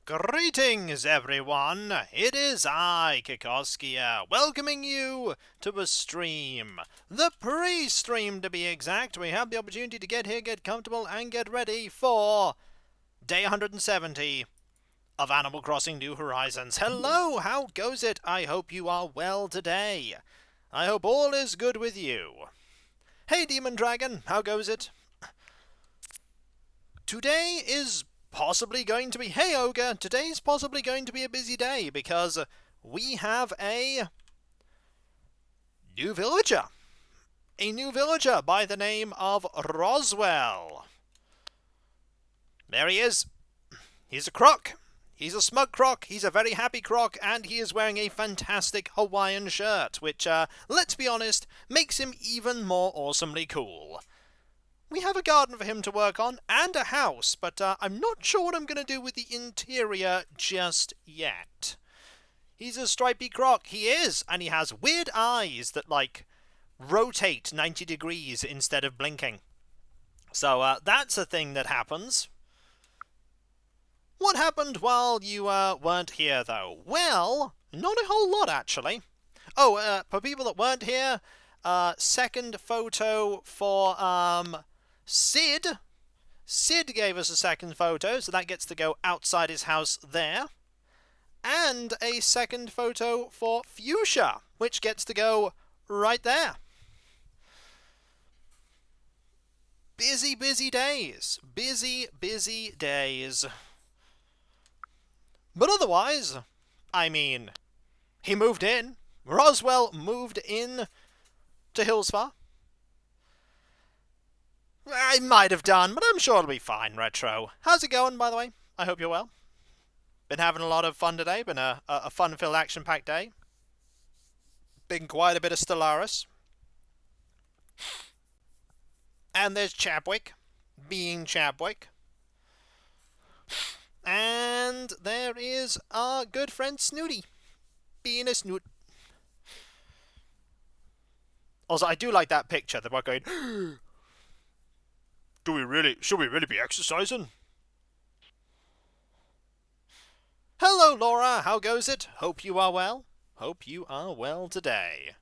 Greetings, everyone! It is I, Kikoskia, welcoming you to a stream. The pre-stream, to be exact. We have the opportunity to get here, get comfortable, and get ready for day 170 of Animal Crossing New Horizons. Hello, how goes it? I hope you are well today. I hope all is good with you. Hey, Demon Dragon, how goes it? Today is possibly going to be... Hey, Ogre! Today's possibly going to be a busy day because we have a new villager. A new villager by the name of Roswell. There he is. He's a croc. He's a smug croc. He's a very happy croc, and he is wearing a fantastic Hawaiian shirt, which, let's be honest, makes him even more awesomely cool. We have a garden for him to work on, and a house, but I'm not sure what I'm going to do with the interior just yet. He's a stripy croc. He is, and he has weird eyes that, like, rotate 90 degrees instead of blinking. So, that's a thing that happens. What happened while you, weren't here, though? Well, not a whole lot, actually. Oh, for people that weren't here, second photo for, Sid. Sid gave us a second photo, so that gets to go outside his house there. And a second photo for Fuchsia, which gets to go right there. Busy, busy days. Busy, busy days. But otherwise, I mean, he moved in. Roswell moved in to Hillsfar. I might have done, but I'm sure it'll be fine, Retro. How's it going, by the way? I hope you're well. Been having a lot of fun today. Been a fun-filled, action-packed day. Been quite a bit of Stellaris. And there's Chapwick, being Chapwick. And there is our good friend Snooty, being a snoot. Also, I do like that picture. They're both going... Should we really be exercising? Hello, Laura. How goes it? Hope you are well. Hope you are well today.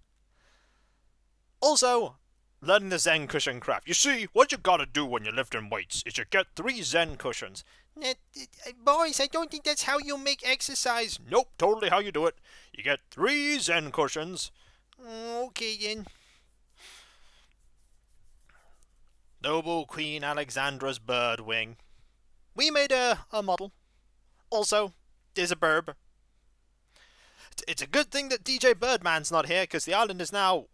Also, learning the Zen cushion craft. You see, what you gotta do when you're lifting weights is you get 3 Zen cushions. Boys, I don't think that's how you make exercise. Nope, totally how you do it. You get 3 Zen cushions. Okay, then. Noble Queen Alexandra's bird wing. We made a model. Also, there's a burb. It's a good thing that DJ Birdman's not here, because the island is now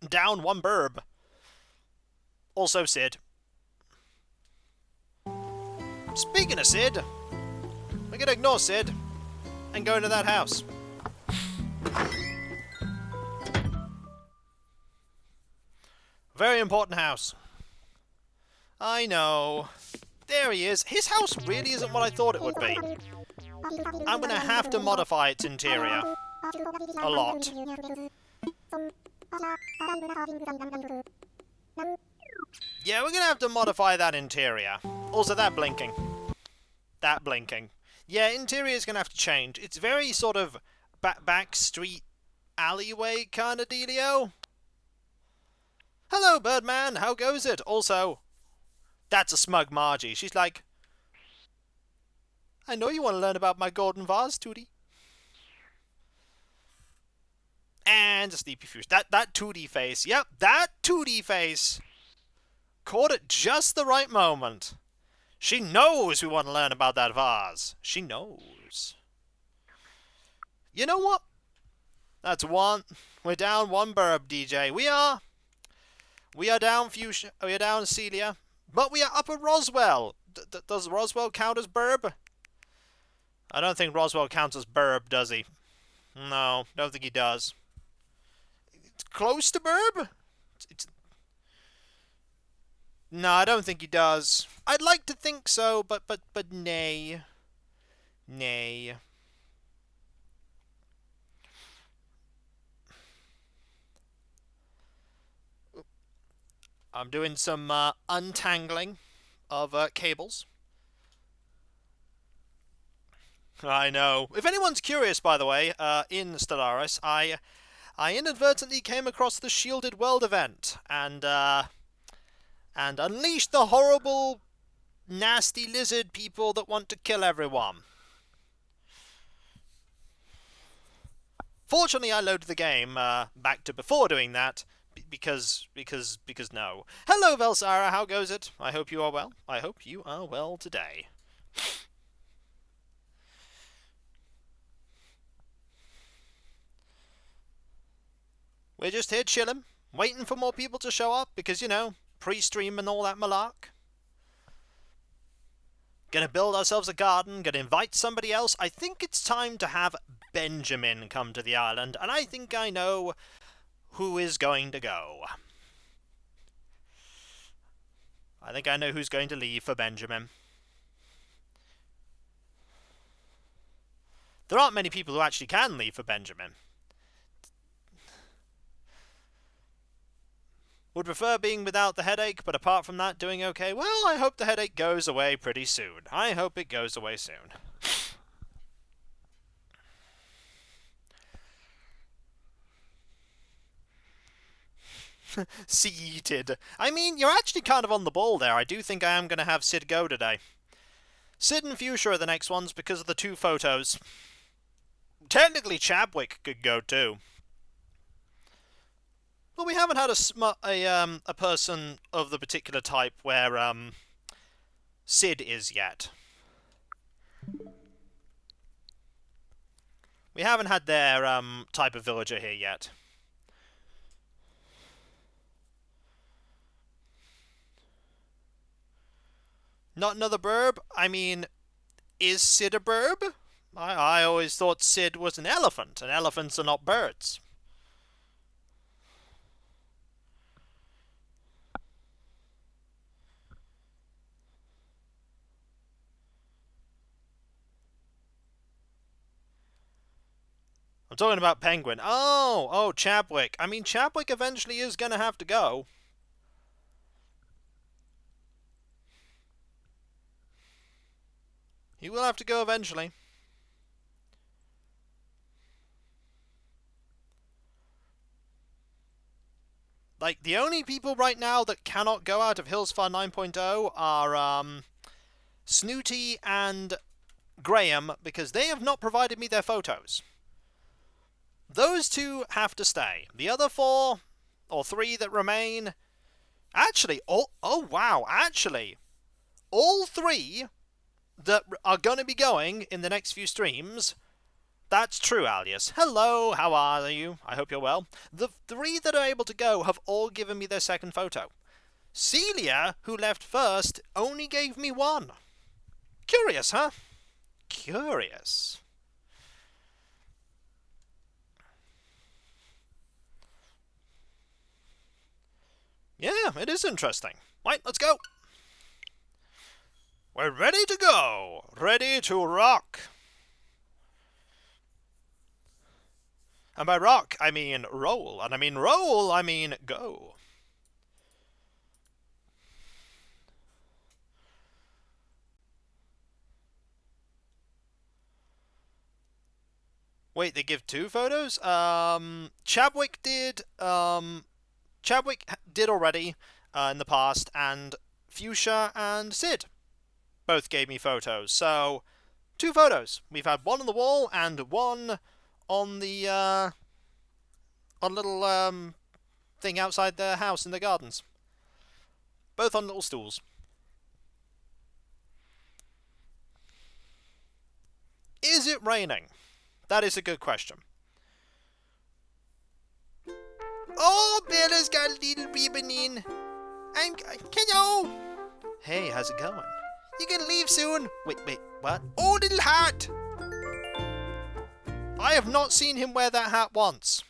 down 1 burb. Also Sid. Speaking of Sid, we're going to ignore Sid and go into that house. Very important house. I know. There he is. His house really isn't what I thought it would be. I'm going to have to modify its interior. A lot. Yeah, we're going to have to modify that interior. Also, that blinking. That blinking. Yeah, interior is going to have to change. It's very sort of back street alleyway kind of dealio. Hello, Birdman. How goes it? Also... that's a smug Margie. She's like, I know you want to learn about my golden vase, Tootie. And a sleepy fuse. That Tootie face. Yep, that Tootie face. Caught at just the right moment. She knows we want to learn about that vase. She knows. You know what? That's 1. We're down 1 burb, DJ. We are down Fuchsia. We are down Celia. But we are up at Roswell. Does Roswell count as burb? I don't think Roswell counts as burb, does he? No, don't think he does. It's close to burb? No, I don't think he does. I'd like to think so, but nay. Nay. I'm doing some untangling of cables. I know. If anyone's curious, by the way, in Stellaris, I inadvertently came across the Shielded World event and unleashed the horrible, nasty lizard people that want to kill everyone. Fortunately, I loaded the game back to before doing that, because no. Hello, Velsara, how goes it? I hope you are well. I hope you are well today. We're just here chilling, waiting for more people to show up, because, you know, pre-stream and all that malark. Gonna build ourselves a garden, gonna invite somebody else. I think it's time to have Benjamin come to the island, and I think I know who is going to go. I think I know who's going to leave for Benjamin. There aren't many people who actually can leave for Benjamin. Would prefer being without the headache, but apart from that, doing okay. Well, I hope the headache goes away pretty soon. I hope it goes away soon. Seated. I mean, you're actually kind of on the ball there. I do think I am going to have Sid go today. Sid and Fuchsia are the next ones because of the 2 photos. Technically, Chadwick could go too. Well, we haven't had a person of the particular type where Sid is yet. We haven't had their type of villager here yet. Not another burb? I mean, is Sid a burb? I always thought Sid was an elephant, and elephants are not birds. I'm talking about Penguin. Oh, Chadwick. I mean, Chadwick eventually is going to have to go. He will have to go eventually. Like, the only people right now that cannot go out of Hillsfar 9.0 are Snooty and Graham, because they have not provided me their photos. Those 2 have to stay. The other 4, or 3 that remain... Actually, oh wow, actually, all 3 that are going to be going in the next few streams... That's true, Alias. Hello, how are you? I hope you're well. The 3 that are able to go have all given me their second photo. Celia, who left first, only gave me 1. Curious, huh? Curious. Yeah, it is interesting. Right, let's go. We're ready to go. Ready to rock. And by rock, I mean roll. And I mean roll, I mean go. Wait, they give 2 photos? Chadwick did already in the past, and Fuchsia and Sid both gave me photos. So, 2 photos. We've had 1 on the wall and 1 on the on little thing outside their house in the gardens. Both on little stools. Is it raining? That is a good question. Oh, Bella's got a little ribbon in. Hello. Hey, how's it going? You gonna leave soon? Wait, what? Oh, little hat. I have not seen him wear that hat once.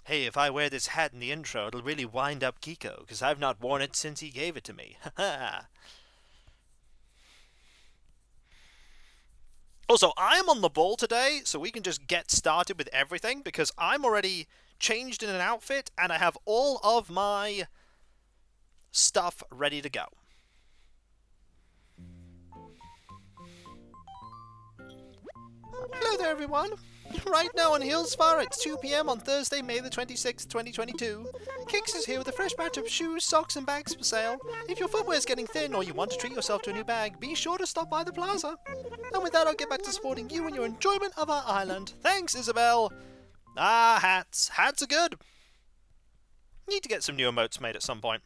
Hey, if I wear this hat in the intro, it'll really wind up Kiko, because I've not worn it since he gave it to me. Ha ha. Also, I am on the ball today, so we can just get started with everything, because I'm already changed in an outfit, and I have all of my stuff ready to go. Hello there, everyone. Right now on Hillsfire, it's 2 PM on Thursday, May the 26th, 2022. Kix is here with a fresh batch of shoes, socks, and bags for sale. If your footwear is getting thin or you want to treat yourself to a new bag, be sure to stop by the plaza. And with that, I'll get back to supporting you and your enjoyment of our island. Thanks, Isabel. Ah, hats. Hats are good. Need to get some new emotes made at some point.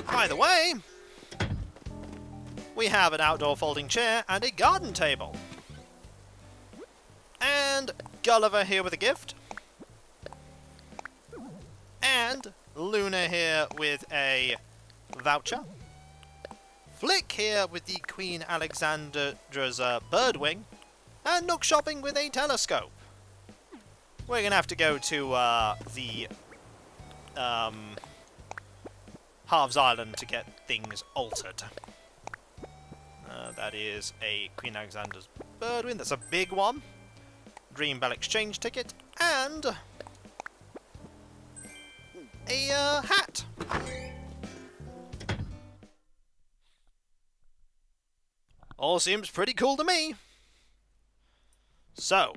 By the way, we have an outdoor folding chair and a garden table. And Gulliver here with a gift. And Luna here with a voucher. Flick here with the Queen Alexandra's birdwing. And Nook shopping with a telescope. We're going to have to go to the Halves Island to get things altered. That is a Queen Alexandra's birdwing. That's a big one. Dream Bell exchange ticket. And a hat. All seems pretty cool to me. So,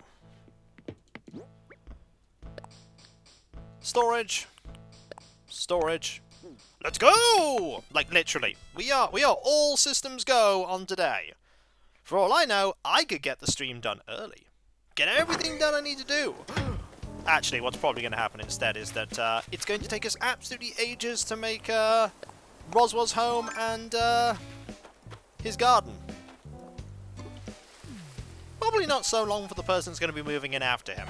storage. Let's go! Like, literally. We are all systems go on today. For all I know, I could get the stream done early. Get everything done I need to do. Actually, what's probably going to happen instead is that it's going to take us absolutely ages to make Roswell's home and his garden. Probably not so long for the person who's going to be moving in after him.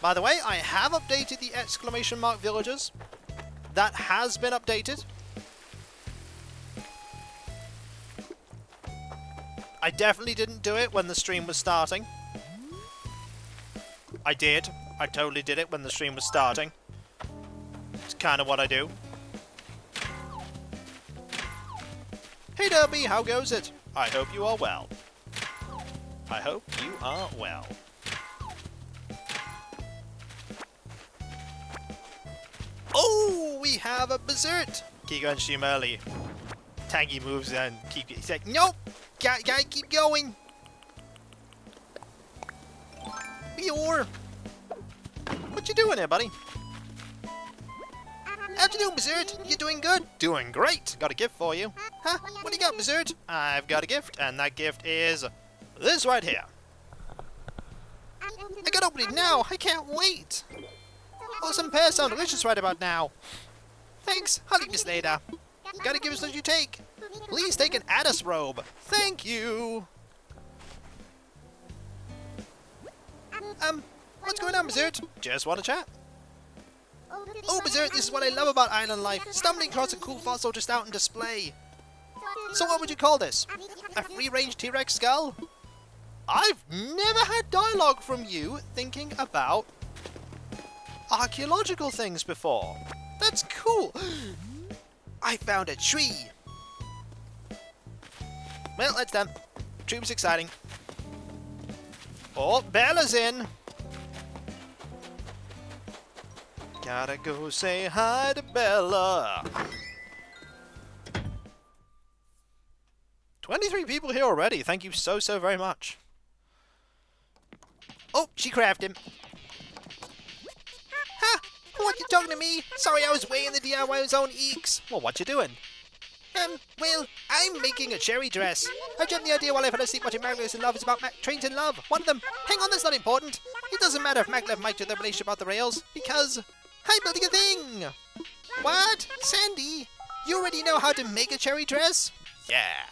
By the way, I have updated the exclamation mark villagers. That has been updated. I definitely didn't do it when the stream was starting. I did. I totally did it when the stream was starting. It's kind of what I do. Hey Derby, how goes it? I hope you are well. I hope you are well. Oh, we have a berserk. Kiko and stream early. Tangy moves and he's like, nope, gotta keep going. Bior, what you doing here, buddy? How you doing, Berserk? You doing good? Doing great. Got a gift for you. Huh? What do you got, Berserk? I've got a gift, and that gift is this right here. I gotta open it now. I can't wait. Oh, some pears sound delicious right about now. Thanks. I'll eat this later. Gotta give us what you take. Please take an Addis robe. Thank you. What's going on, Berserk? Just want to chat. Oh, Berserk, this is what I love about island life. Stumbling across a cool fossil just out on display. So what would you call this? A free-range T-Rex skull? I've never had dialogue from you thinking about archaeological things before. That's cool. I found a tree. Well, that's done. Tree was exciting. Oh, Bella's in. Gotta go say hi to Bella. 23 people here already. Thank you so very much. Oh, she crabbed him. Ha! What you talking to me? Sorry, I was way in the DIY zone, eeks. Well, what you doing? Well, I'm making a cherry dress. I dreamt the idea while I fell asleep watching Magnus in Love. It's about trains in love. One of them. Hang on, that's not important. It doesn't matter if Maglev might do their relationship off the rails, because I'm building a thing. What? Sandy? You already know how to make a cherry dress? Yeah.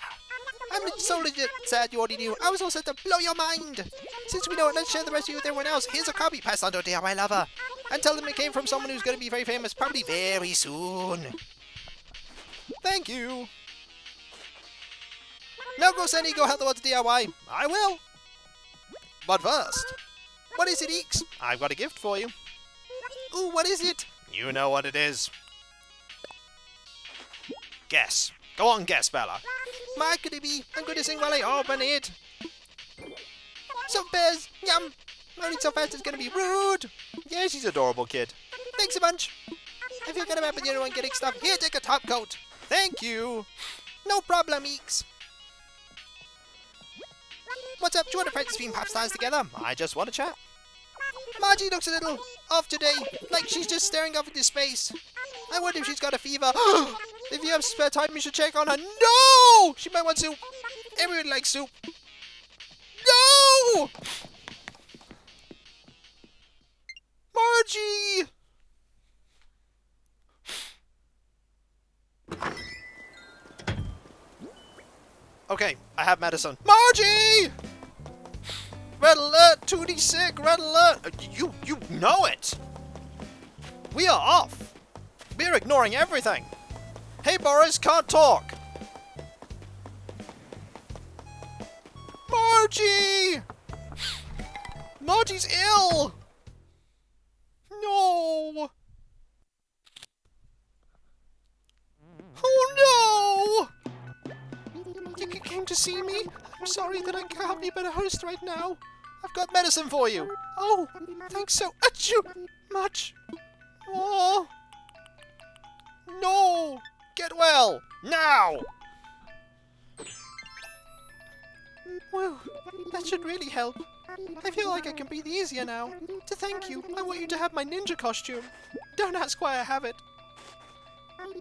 I'm so legit sad you already knew. I was all set to blow your mind. Since we know it, let's share the recipe with everyone else. Here's a copy passed on to a DIY lover. And tell them it came from someone who's going to be very famous, probably very soon. Thank you. Now go, Sandy, go help the world to DIY. I will. But first, what is it, Eeks? I've got a gift for you. Ooh, what is it? You know what it is. Guess. Go on, guess, Bella. My goodie, I'm going to sing while I open it. Some bears, yum. Running so fast it's going to be rude. Yeah, she's an adorable kid. Thanks a bunch. I feel kind of bad with the other one getting stuff. Here, take a top coat. Thank you. No problem, Eeks. What's up? Do you want to practice being pop stars together? I just want to chat. Margie looks a little off today, like she's just staring off into space. I wonder if she's got a fever. If you have spare time, you should check on her. No! She might want soup. Everyone likes soup. No! Margie! Okay, I have medicine. Margie! Red alert! 2D sick! Red alert! You know it! We are off! We're ignoring everything! Hey Boris, can't talk! Margie! Margie's ill! No! Oh no! You came to see me? I'm sorry that I can't be a better host right now. I've got medicine for you. Oh, thanks so much. Oh. No! Get well! Now! Well, that should really help. I feel like I can breathe easier now. To thank you, I want you to have my ninja costume. Don't ask why I have it.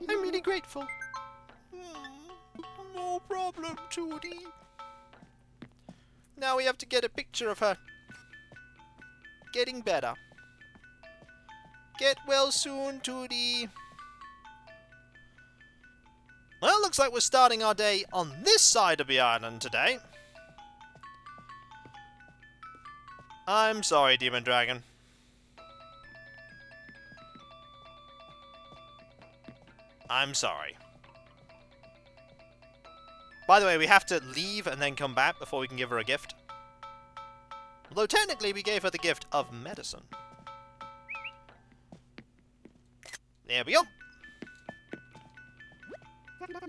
I'm really grateful. No problem, Tootie. Now we have to get a picture of her. Getting better. Get well soon, Tootie. Well, looks like we're starting our day on this side of the island today. I'm sorry, Demon Dragon. I'm sorry. By the way, we have to leave and then come back before we can give her a gift. Although technically we gave her the gift of medicine. There we go.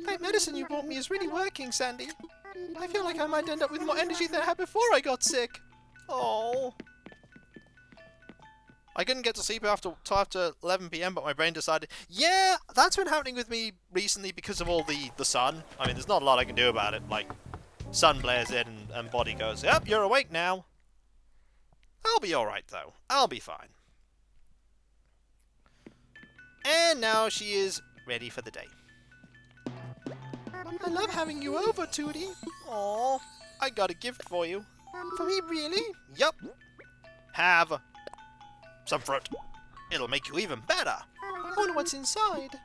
That medicine you brought me is really working, Sandy. I feel like I might end up with more energy than I had before I got sick. Oh. I couldn't get to sleep till after 11 PM, but my brain decided... Yeah, that's been happening with me recently because of all the sun. I mean, there's not a lot I can do about it. Like, sun blares in and body goes, yep, you're awake now. I'll be alright, though. I'll be fine. And now she is ready for the day. I love having you over, Tootie. Aww, I got a gift for you. For me, really? Yup. Have some fruit. It'll make you even better. I wonder what's inside.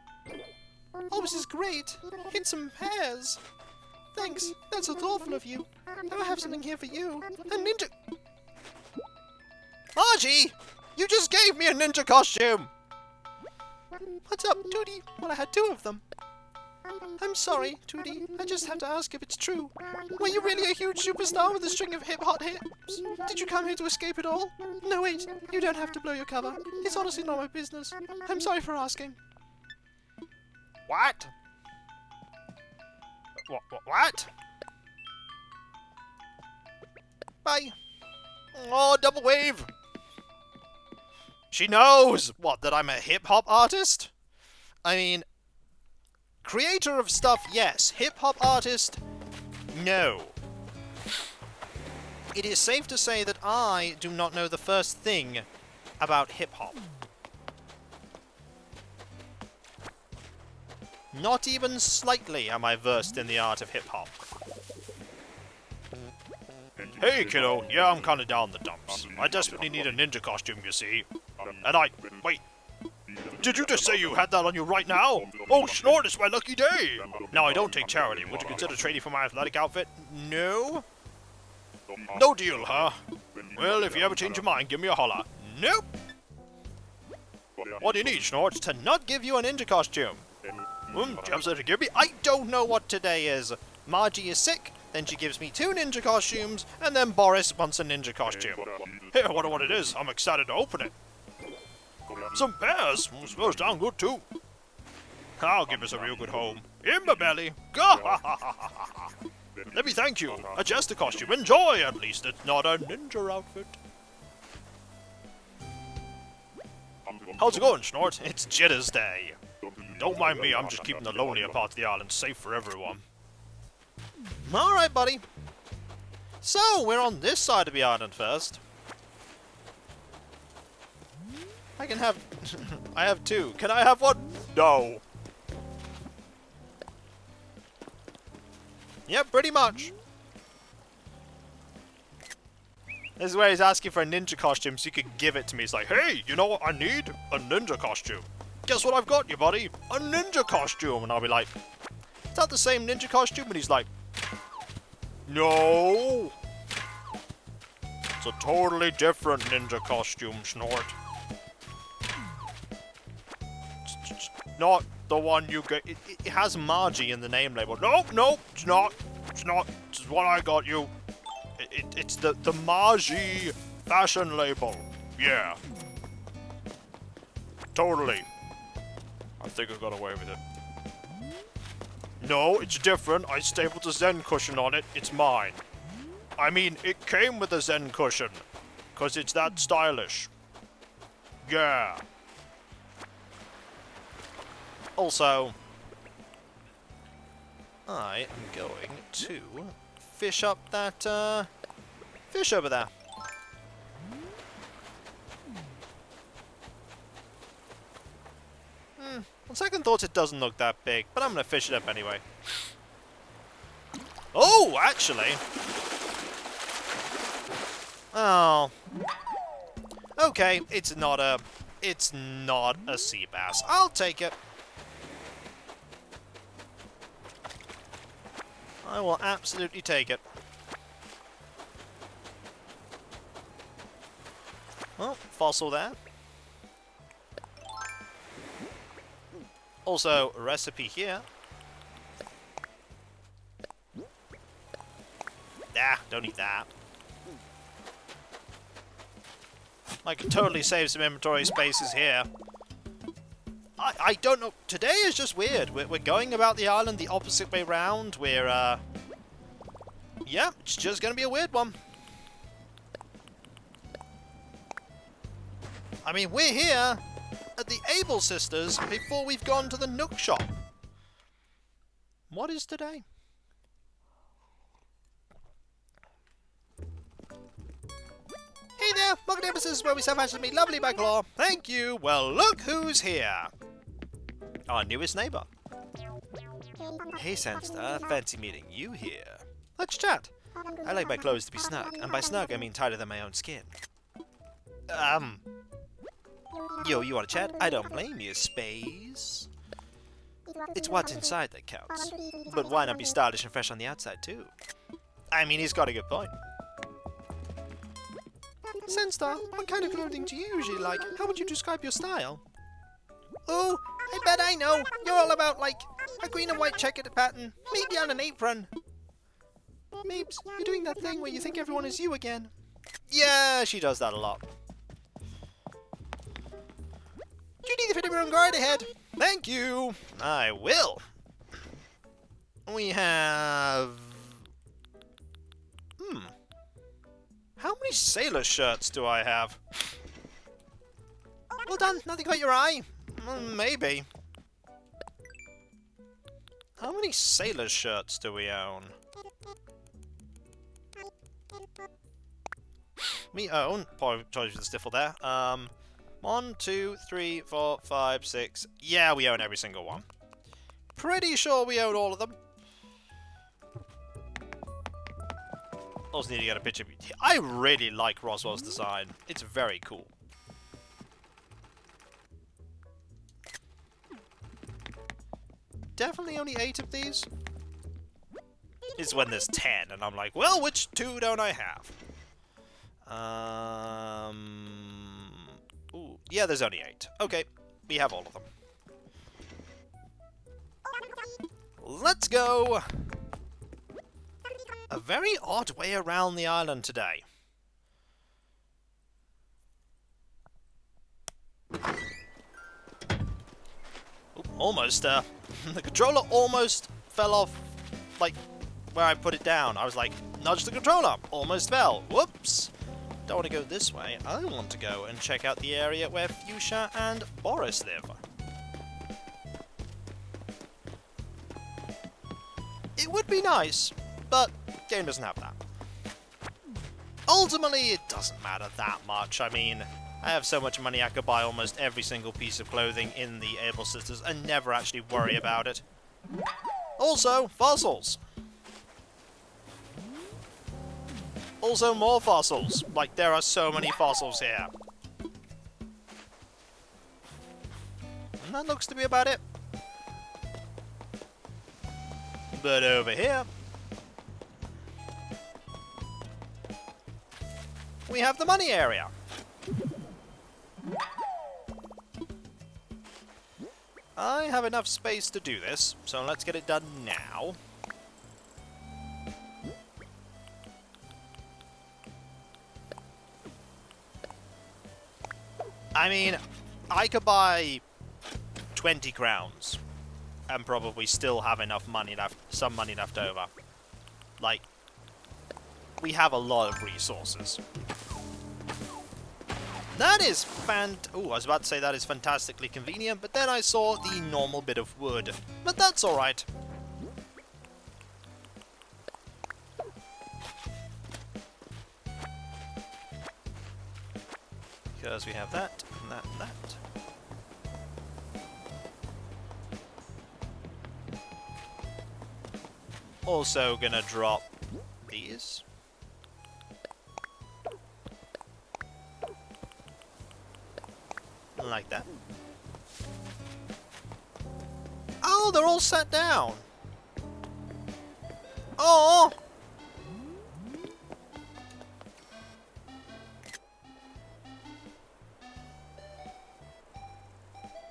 Oh, this is great. Hit some pears. Thanks, that's so thoughtful of you. Now I have something here for you. A ninja... Margie! You just gave me a ninja costume! What's up, Tootie? Well, I had 2 of them. I'm sorry, Tootie. I just have to ask if it's true. Were you really a huge superstar with a string of hip-hop hits? Did you come here to escape it all? No, wait. You don't have to blow your cover. It's honestly not my business. I'm sorry for asking. What? What? Bye. Oh, double wave. She knows! What, that I'm a hip-hop artist? I mean... Creator of stuff, yes. Hip-hop artist, no. It is safe to say that I do not know the first thing about hip-hop. Not even slightly am I versed in the art of hip-hop. Hey, kiddo. Yeah, I'm kinda down the dumps. I desperately need a ninja costume, you see. And wait. Did you just say you had that on you right now? Oh, snort, it's my lucky day! Now, I don't take charity. Would you consider trading for my athletic outfit? No? No deal, huh? Well, if you ever change your mind, give me a holler. Nope! What do you need, Snorts? To not give you a ninja costume. Do you have something to give me? I don't know what today is. Margie is sick, then she gives me 2 ninja costumes, and then Boris wants a ninja costume. Hey, I wonder what it is. I'm excited to open it. Some pears. Smells down good, too. I'll give us a real good home. In my belly. Gah! Let me thank you. A jester costume. Enjoy. At least it's not a ninja outfit. How's it going, Snort? It's Jitters Day. Don't mind me, I'm just keeping the lonelier part of the island safe for everyone. Alright, buddy. So, we're on this side of the island first. I can have... I have two. Can I have one? No. Yep, pretty much. This is where he's asking for a ninja costume so you can give it to me. He's like, hey, you know what I need? A ninja costume. Guess what I've got you, buddy? A ninja costume. And I'll be like, is that the same ninja costume? And he's like, no. It's a totally different ninja costume, Snort. It's not the one you get. It has Margie in the name label. Nope, nope, it's not. It's not. It's what I got you. It's the Margie fashion label. Yeah. Totally. I think I got away with it. No, it's different. I stapled a Zen cushion on it. It's mine. I mean, it came with a Zen cushion. 'Cause it's that stylish. Yeah. Also, I am going to fish up that, fish over there. On second thoughts, it doesn't look that big, but I'm gonna fish it up anyway. Oh, actually. Oh. Okay, it's not a sea bass. I'll take it. I will absolutely take it. Well, fossil there. Also, a recipe here. Nah, don't need that. I could totally save some inventory spaces here. I don't know. Today is just weird. We're going about the island the opposite way round. We're, yeah, it's just gonna be a weird one. I mean, we're here at the Able Sisters before we've gone to the Nook Shop. What is today? Hey there, welcome to Able Sisters where we self-manage meet lovely by Claw. Thank you. Well, look who's here. Our newest neighbour. Hey Sandstar, fancy meeting you here. Let's chat. I like my clothes to be snug, and by snug I mean tighter than my own skin. Yo, you wanna chat? I don't blame you, Space. It's what's inside that counts. But why not be stylish and fresh on the outside, too? I mean, he's got a good point. Sandstar, what kind of clothing do you usually like? How would you describe your style? Oh, I bet I know. You're all about, like, a green and white checkered pattern, maybe on an apron. Mabes, you're doing that thing where you think everyone is you again. Yeah, she does that a lot. You need the fitting room guard ahead. Thank you. I will. We have... How many sailor shirts do I have? Well done. Nothing caught your eye. Maybe. How many sailor shirts do we own? We own... Apologies for the stifle there. 1, 2, 3, 4, 5, 6. Yeah, we own every single one. Pretty sure we own all of them. Also need to get a picture of it. I really like Roswell's design. It's very cool. Definitely only 8 of these. It's when there's 10 and I'm like, well, which 2 don't I have? Ooh, yeah, there's only 8. Okay, we have all of them. Let's go! A very odd way around the island today. Ooh, Almost, the controller almost fell off, like, where I put it down. I was like, nudge the controller, almost fell. Whoops. Don't want to go this way. I want to go and check out the area where Fuchsia and Boris live. It would be nice, but game doesn't have that. Ultimately, it doesn't matter that much. I mean, I have so much money I could buy almost every single piece of clothing in the Able Sisters and never actually worry about it. Also, fossils. Also more fossils. Like, there are so many fossils here. And that looks to be about it. But over here, we have the money area. I have enough space to do this, so let's get it done now. I mean, I could buy 20 crowns and probably still have enough money left, some money left over. Like, we have a lot of resources. That is I was about to say that is fantastically convenient, but then I saw the normal bit of wood. But that's alright. Because we have that, and that, and that. Also gonna drop these. Like that. Oh, they're all sat down. Oh!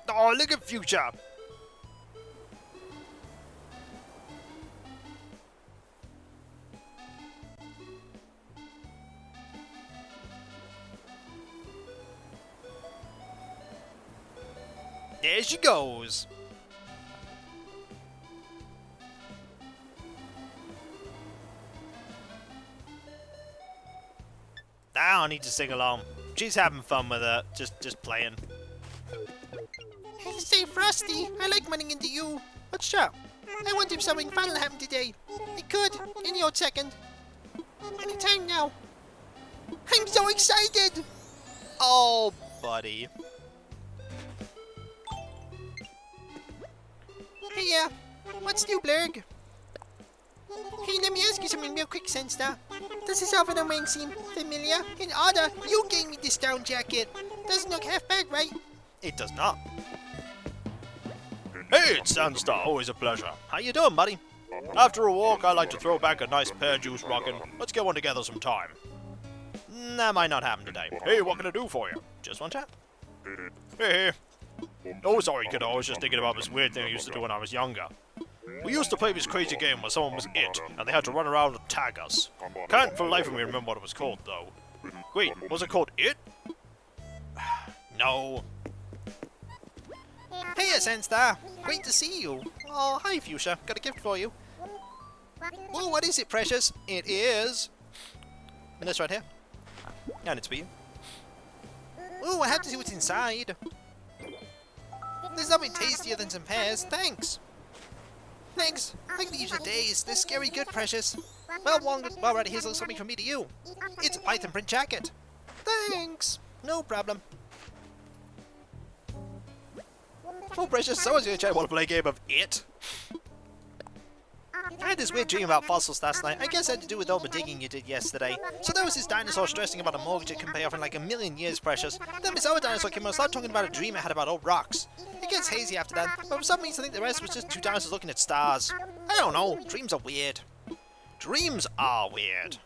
Oh, look at Fuchsia. There she goes. Now I need to sing along. She's having fun with it, just playing. Hey, say Frosty, I like running into you. What's up? I wonder if something fun will happen today. It could, any old second. Anytime now. I'm so excited! Oh, buddy. Hey, what's new, Blurg? Hey, let me ask you something real quick, Senstar. Does this outfit I'm wearing seem familiar? In order, you gave me this down jacket. Doesn't look half bad, right? It does not. Hey, it's Sunstar. Always a pleasure. How you doing, buddy? After a walk, I like to throw back a nice pear juice rockin'. Let's get one together sometime. That might not happen today. Hey, what can I do for you? Just one chat. Hey. Oh, sorry, kiddo. I was just thinking about this weird thing I used to do when I was younger. We used to play this crazy game where someone was it, and they had to run around and tag us. Can't for the life of me remember what it was called, though. Wait, was it called it? No. Hey, Senstar. Great to see you. Oh, hi, Fuchsia. Got a gift for you. Oh, what is it, precious? It is... And this right here. And it's for you. Oh, I have to see what's inside. There's nothing tastier than some pears. Thanks. Thanks. I can use your days. They're scary good, precious. Well, right, here's something from me to you. It's a Python print jacket. Thanks. No problem. Oh, precious, so I was going to want to play a game of it. I had this weird dream about fossils last night. I guess it had to do with all the digging you did yesterday. So there was this dinosaur stressing about a mortgage it can pay off in like 1,000,000 years, precious. Then this other dinosaur came and started talking about a dream it had about old rocks. It gets hazy after that, but for some reason I think the rest was just two dinosaurs looking at stars. I don't know, dreams are weird. Dreams are weird.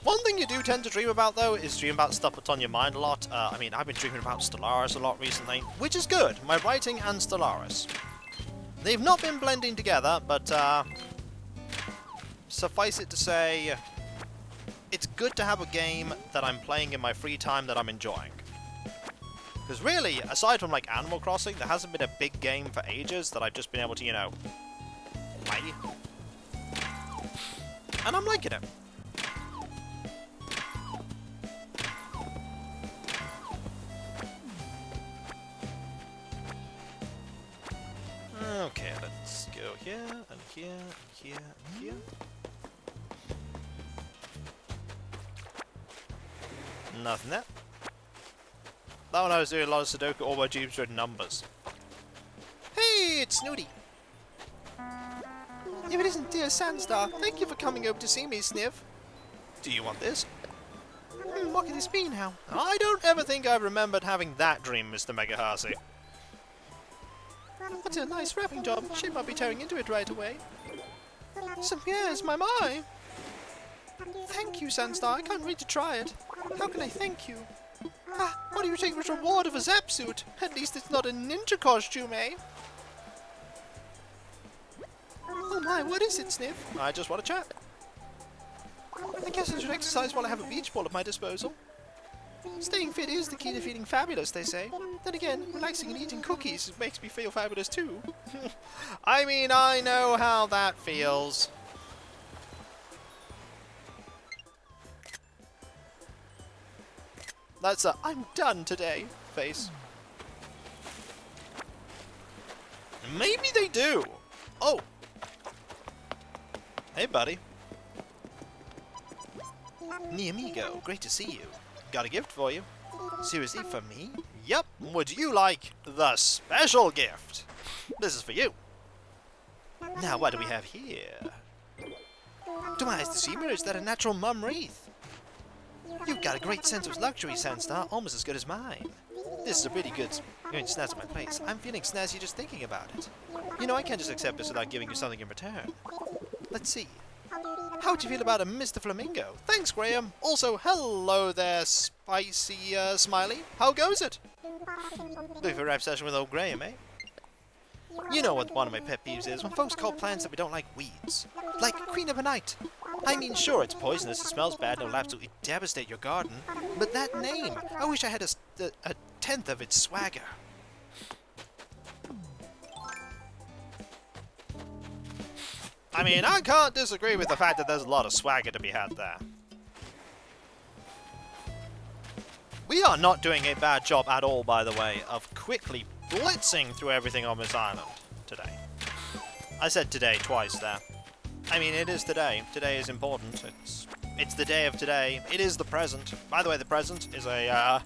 One thing you do tend to dream about, though, is dream about stuff that's on your mind a lot. I mean, I've been dreaming about Stellaris a lot recently, which is good. My writing and Stellaris. They've not been blending together, but suffice it to say, it's good to have a game that I'm playing in my free time that I'm enjoying. Because really, aside from like Animal Crossing, there hasn't been a big game for ages that I've just been able to, you know, play. And I'm liking it. Okay, let's go here, and here, and here, and here. Nothing there. That one I was doing a lot of Sudoku, all my dreams were numbers. Hey, it's Snooty. If it isn't dear Sandstar, thank you for coming over to see me, Sniff. Do you want this? What could this be now? I don't ever think I remembered having that dream, Mr. Megahasi. What a nice wrapping job. She might be tearing into it right away. St. Pierre's, my. Thank you, Sandstar. I can't wait to try it. How can I thank you? What do you take as reward of a Zap suit? At least it's not a ninja costume, eh? Oh my, what is it, Sniff? I just want to chat. I guess I should exercise while I have a beach ball at my disposal. Staying fit is the key to feeling fabulous, they say. Then again, relaxing and eating cookies makes me feel fabulous too. I mean, I know how that feels. That's a I'm done today face. Maybe they do. Oh. Hey, buddy. Mi amigo, great to see you. Got a gift for you. Seriously, for me? Yep. Would you like the special gift? This is for you. Now, what do we have here? To my eyes to see, or is that a natural mum wreath? You've got a great sense of luxury, Sandstar, almost as good as mine. This is a really good snazz at my place. I'm feeling snazzy just thinking about it. You know, I can't just accept this without giving you something in return. Let's see. How do you feel about a Mr. Flamingo? Thanks, Graham. Also, hello there, Spicy Smiley. How goes it? Bit of a rap session with old Graham, eh? You know what one of my pet peeves is? When folks call plants that we don't like weeds. Like Queen of a Night. I mean, sure, it's poisonous, it smells bad, and it'll absolutely devastate your garden. But that name, I wish I had a tenth of its swagger. I mean, I can't disagree with the fact that there's a lot of swagger to be had there. We are not doing a bad job at all, by the way, of quickly blitzing through everything on this island today. I said today twice there. I mean, it is today. Today is important. It's the day of today. It is the present. By the way, the present is a...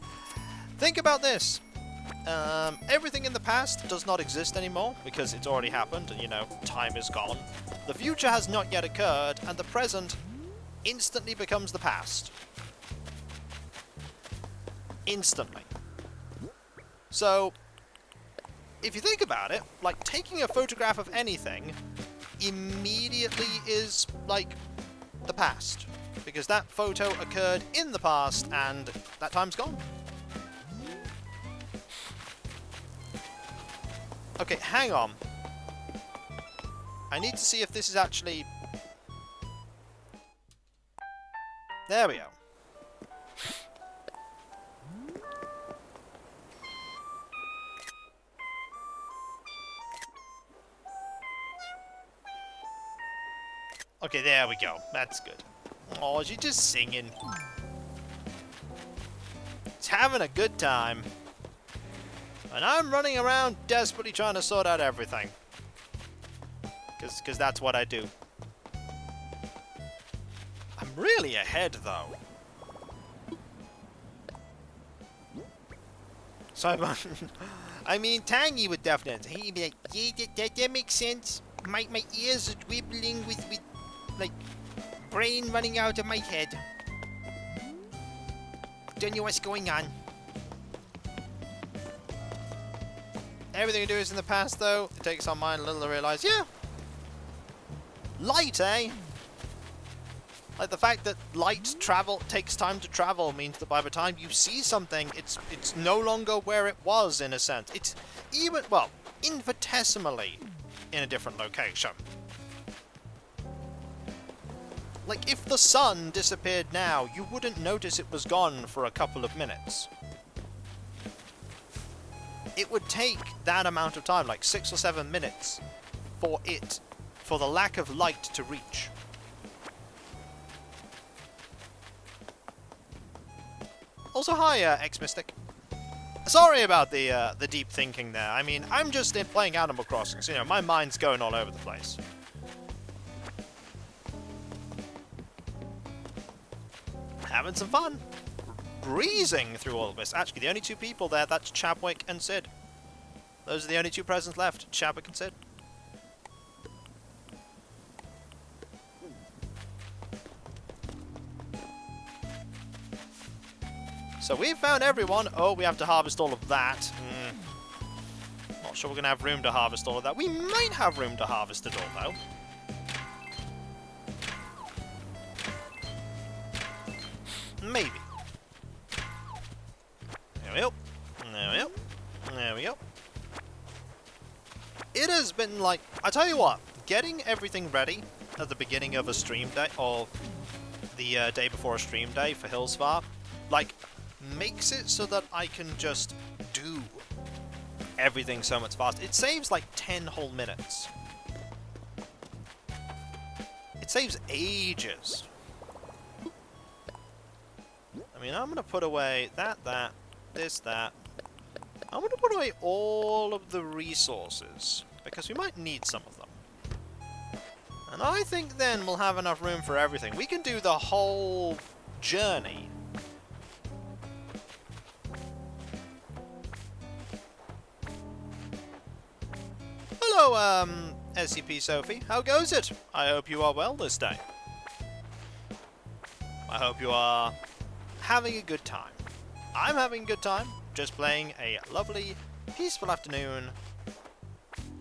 think about this. Everything in the past does not exist anymore because it's already happened and, you know, time is gone. The future has not yet occurred and the present instantly becomes the past. Instantly. So, if you think about it, like taking a photograph of anything immediately is like the past because that photo occurred in the past and that time's gone. Okay, hang on. I need to see if this is actually... There we go. Okay, there we go. That's good. Oh, she's just singing. It's having a good time. And I'm running around desperately trying to sort out everything. Because that's what I do. I'm really ahead, though. So I mean, Tangy would definitely... He'd be like, yeah, that makes sense. My ears are wibbling with, like, brain running out of my head. Don't know what's going on. Everything you do is in the past, though. It takes our mind a little to realise, yeah. Light, eh? Like the fact that light takes time to travel means that by the time you see something, it's no longer where it was, in a sense. It's even, well, infinitesimally in a different location. Like, if the sun disappeared now, you wouldn't notice it was gone for a couple of minutes. It would take that amount of time, like 6 or 7 minutes, for the lack of light to reach. Also, hi, X-Mystic. Sorry about the deep thinking there. I mean, I'm just playing Animal Crossing, so, you know, my mind's going all over the place. Having some fun. Breezing through all of this. Actually, the only two people there, that's Chadwick and Sid. Those are the only two presents left, Chadwick and Sid. So we've found everyone. Oh, we have to harvest all of that. Not sure we're going to have room to harvest all of that. We might have room to harvest it all, though. Maybe. There we go. There we go. There we go. It has been like... I tell you what, getting everything ready at the beginning of a stream day, or the day before a stream day for Hillsfar, like, makes it so that I can just do everything so much faster. It saves like 10 whole minutes. It saves ages. I mean, I'm going to put away that, this, that. I'm going to put away all of the resources, because we might need some of them. And I think then we'll have enough room for everything. We can do the whole journey. Hello, SCP Sophie. How goes it? I hope you are well this day. I hope you are having a good time. I'm having a good time, just playing a lovely, peaceful afternoon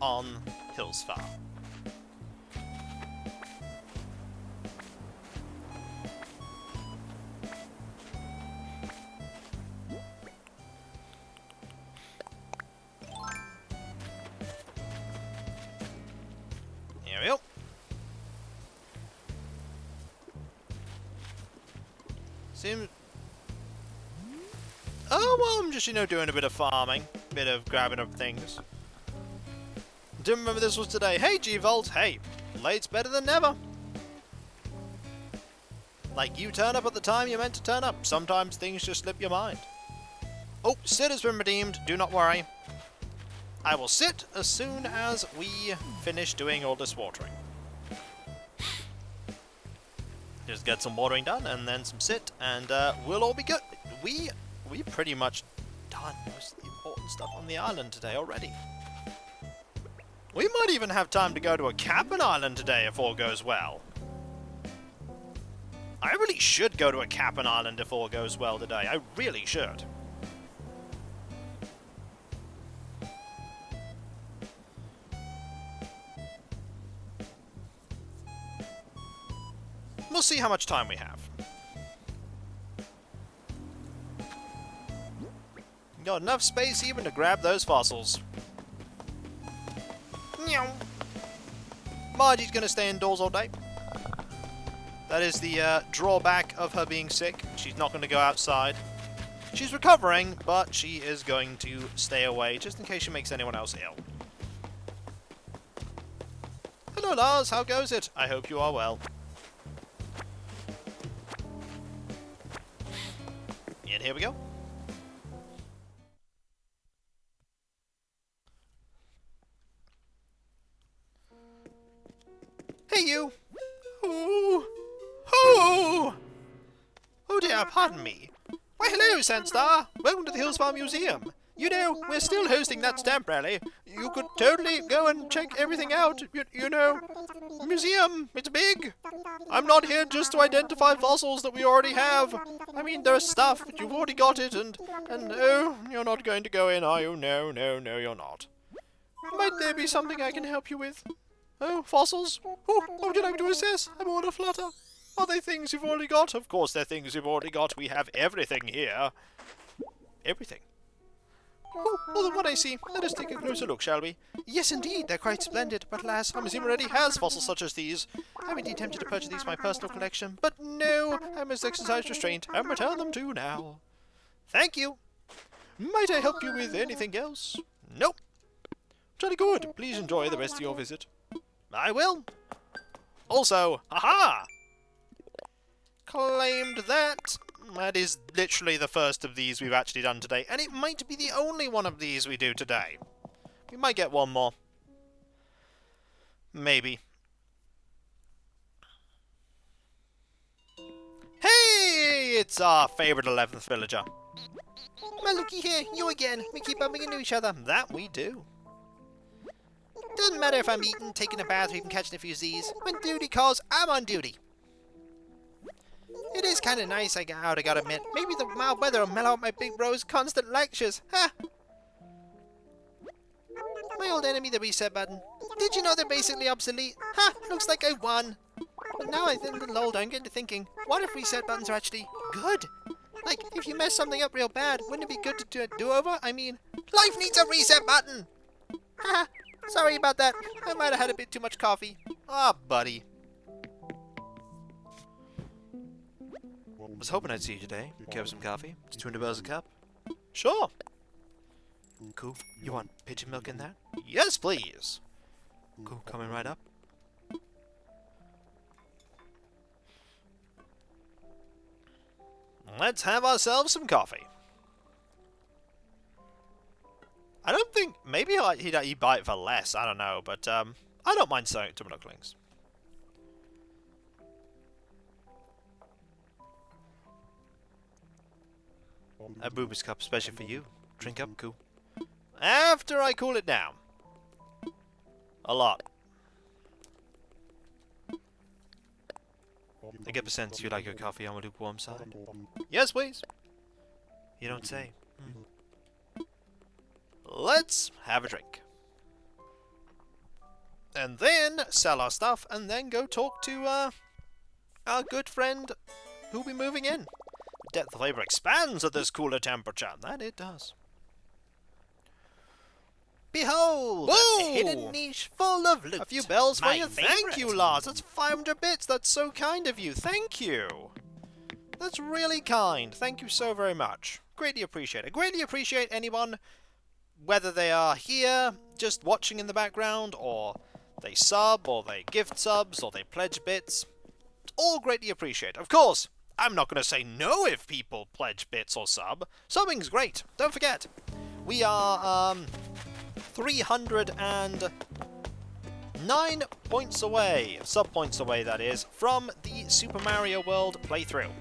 on Hillsfar. Here we go. Seems... Oh, well, I'm just, you know, doing a bit of farming. A bit of grabbing up things. Didn't remember this was today. Hey, G-Volt. Hey, late's better than never. Like, you turn up at the time you're meant to turn up. Sometimes things just slip your mind. Oh, Sid has been redeemed. Do not worry. I will sit as soon as we finish doing all this watering. Just get some watering done, and then some sit, and we'll all be good. We pretty much done most of the important stuff on the island today already. We might even have time to go to a cabin island today if all goes well. I really should go to a cabin island if all goes well today. I really should. We'll see how much time we have. Got enough space even to grab those fossils. Meow. Margie's gonna stay indoors all day. That is the drawback of her being sick. She's not gonna go outside. She's recovering, but she is going to stay away just in case she makes anyone else ill. Hello Lars, how goes it? I hope you are well. And here we go. Hey you! Oh! Oh! Oh dear, pardon me. Why hello, Sandstar! Welcome to the Hillsfar Museum. You know, we're still hosting that stamp rally. You could totally go and check everything out. You know, museum, it's big. I'm not here just to identify fossils that we already have. I mean, there's stuff, but you've already got it, and oh, you're not going to go in, are you? No, no, no, you're not. Might there be something I can help you with? Oh, fossils? Oh, what would you like to assess? I'm all aflutter. Are they things you've already got? Of course they're things you've already got. We have everything here. Everything. Oh, more than what I see. Let us take a closer look, shall we? Yes, indeed, they're quite splendid, but alas, Our museum already has fossils such as these. I'm indeed tempted to purchase these for my personal collection, but no, I must exercise restraint and return them to you now. Thank you. Might I help you with anything else? Nope. Jolly good. Please enjoy the rest of your visit. I will. Also, aha! Claimed that. That is literally the first of these we've actually done today, and it might be the only one of these we do today. We might get one more. Maybe. Hey! It's our favourite 11th villager. My looky here, you again. We keep bumping into each other. That we do. Doesn't matter if I'm eating, taking a bath, or even catching a few Z's. When duty calls, I'm on duty. It is kind of nice, I gotta admit. Maybe the mild weather will mellow out my big bro's constant lectures. Ha! My old enemy, the reset button. Did you know they're basically obsolete? Ha! Looks like I won. But now I think a little older, I'm getting to thinking, what if reset buttons are actually good? Like, if you mess something up real bad, wouldn't it be good to do a do-over? I mean, life needs a reset button! Haha, sorry about that. I might have had a bit too much coffee. Ah, buddy. Was hoping I'd see you today. Care for some coffee? It's $200 a cup. Sure. Cool. You want pigeon milk in that? Yes, please. Cool. Coming right up. Let's have ourselves some coffee. I don't think... Maybe he'd buy it for less. I don't know. But I don't mind selling it to Mnucklings. A boobies cup special for you. Drink up, cool. After I cool it down. A lot. I get the sense you like your coffee on the lukewarm side. Yes, please. You don't say. Let's have a drink. And then sell our stuff and then go talk to our good friend who'll be moving in. Depth of labour expands at this cooler temperature. That it does. Behold! Whoa! A hidden niche full of loot. A few bells for My you. favourite. Thank you, Lars. That's 500 bits. That's so kind of you. Thank you. That's really kind. Thank you so very much. Greatly appreciate it. Greatly appreciate anyone, whether they are here, just watching in the background, or they sub, or they gift subs, or they pledge bits. All greatly appreciate. Of course, I'm not going to say no if people pledge bits or sub. Subbing's great. Don't forget, we are 309 points away, sub points away that is, from the Super Mario World playthrough.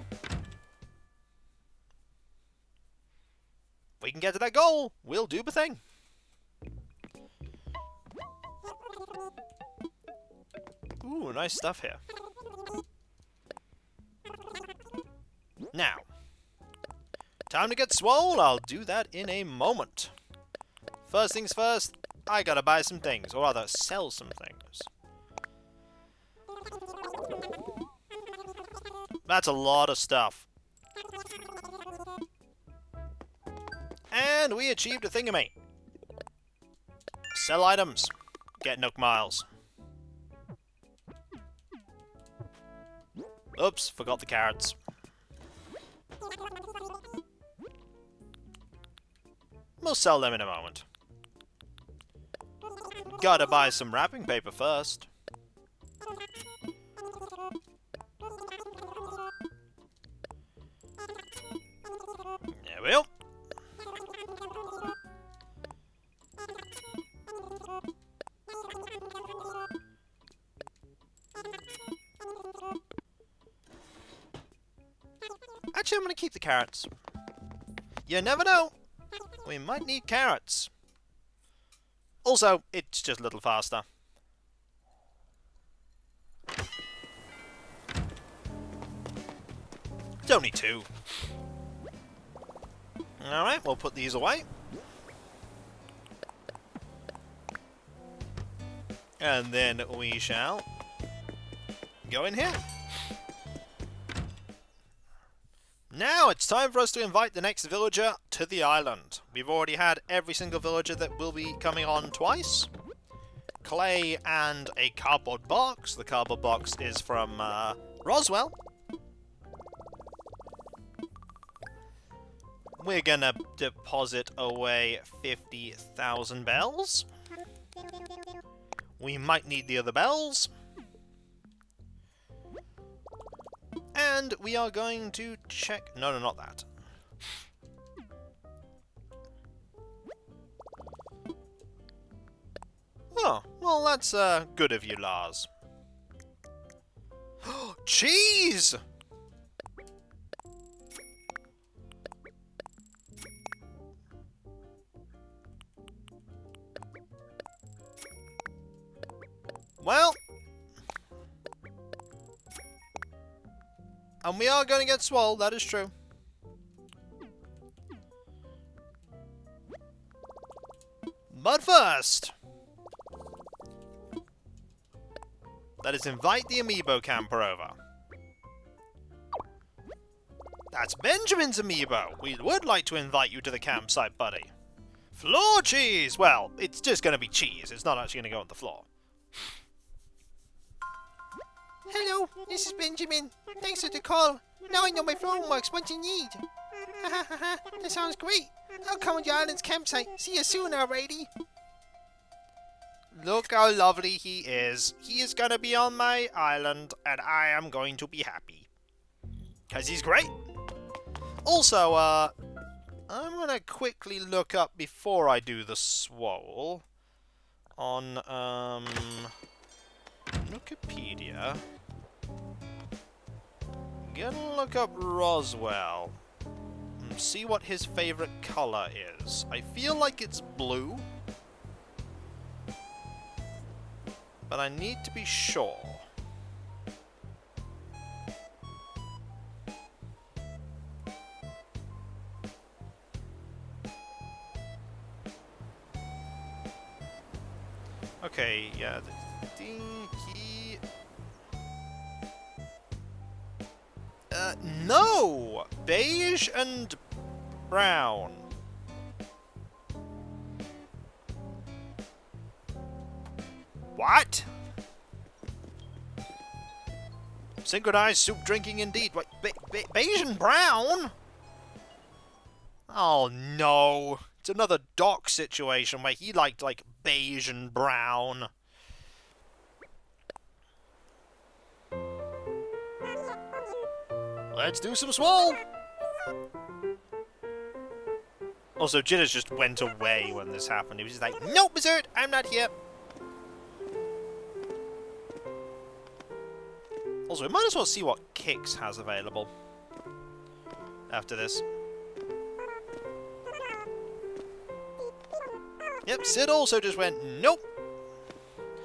If we can get to that goal, we'll do the thing. Ooh, nice stuff here. Now, time to get swole. I'll do that in a moment. First things first, I gotta buy some things, or rather, sell some things. That's a lot of stuff. And we achieved a thingamy. Sell items. Get Nook Miles. Oops, forgot the carrots. We'll sell them in a moment. Gotta buy some wrapping paper first. There we go. Actually, I'm gonna keep the carrots. You never know. We might need carrots. Also, it's just a little faster. It's only 2. Alright, we'll put these away. And then we shall go in here. Now it's It's time for us to invite the next villager to the island. We've already had every single villager that will be coming on twice. Clay and a cardboard box. The cardboard box is from Roswell. We're gonna deposit away 50,000 bells. We might need the other bells. And we are going to check... No, not that. Oh, well, that's good of you, Lars. Cheese! Well... And we are going to get swole, that is true. But first... let us invite the amiibo camper over. That's Benjamin's amiibo. We would like to invite you to the campsite, buddy. Floor cheese! Well, it's just going to be cheese. It's not actually going to go on the floor. Hello, this is Benjamin. Thanks for the call. Now I know my phone works. What do you need? That sounds great. I'll come on your island's campsite. See you soon, alrighty. Look how lovely he is. He is going to be on my island, and I am going to be happy. Because he's great. Also, I'm going to quickly look up before I do the swole on, Wikipedia. Gonna look up Roswell. And see what his favorite color is. I feel like it's blue. But I need to be sure. Okay, yeah. No! Beige and brown. What? Synchronized soup drinking indeed. Wait, beige and brown? Oh no. It's another Doc situation where he liked, like, beige and brown. Let's do some swole! Also, Jitters just went away when this happened. He was just like, nope, Blizzard, I'm not here. Also, we might as well see what Kix has available after this. Yep, Sid also just went, nope.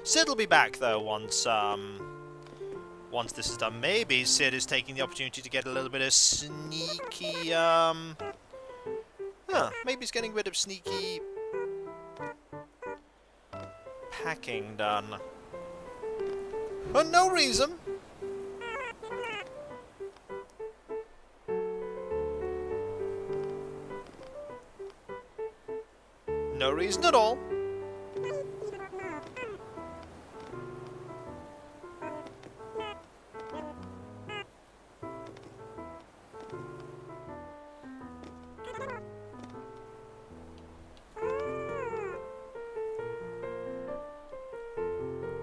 Sid will be back, though, once this is done. Maybe Sid is taking the opportunity to get a little bit of sneaky, maybe he's getting rid of sneaky packing done. For no reason. No reason at all.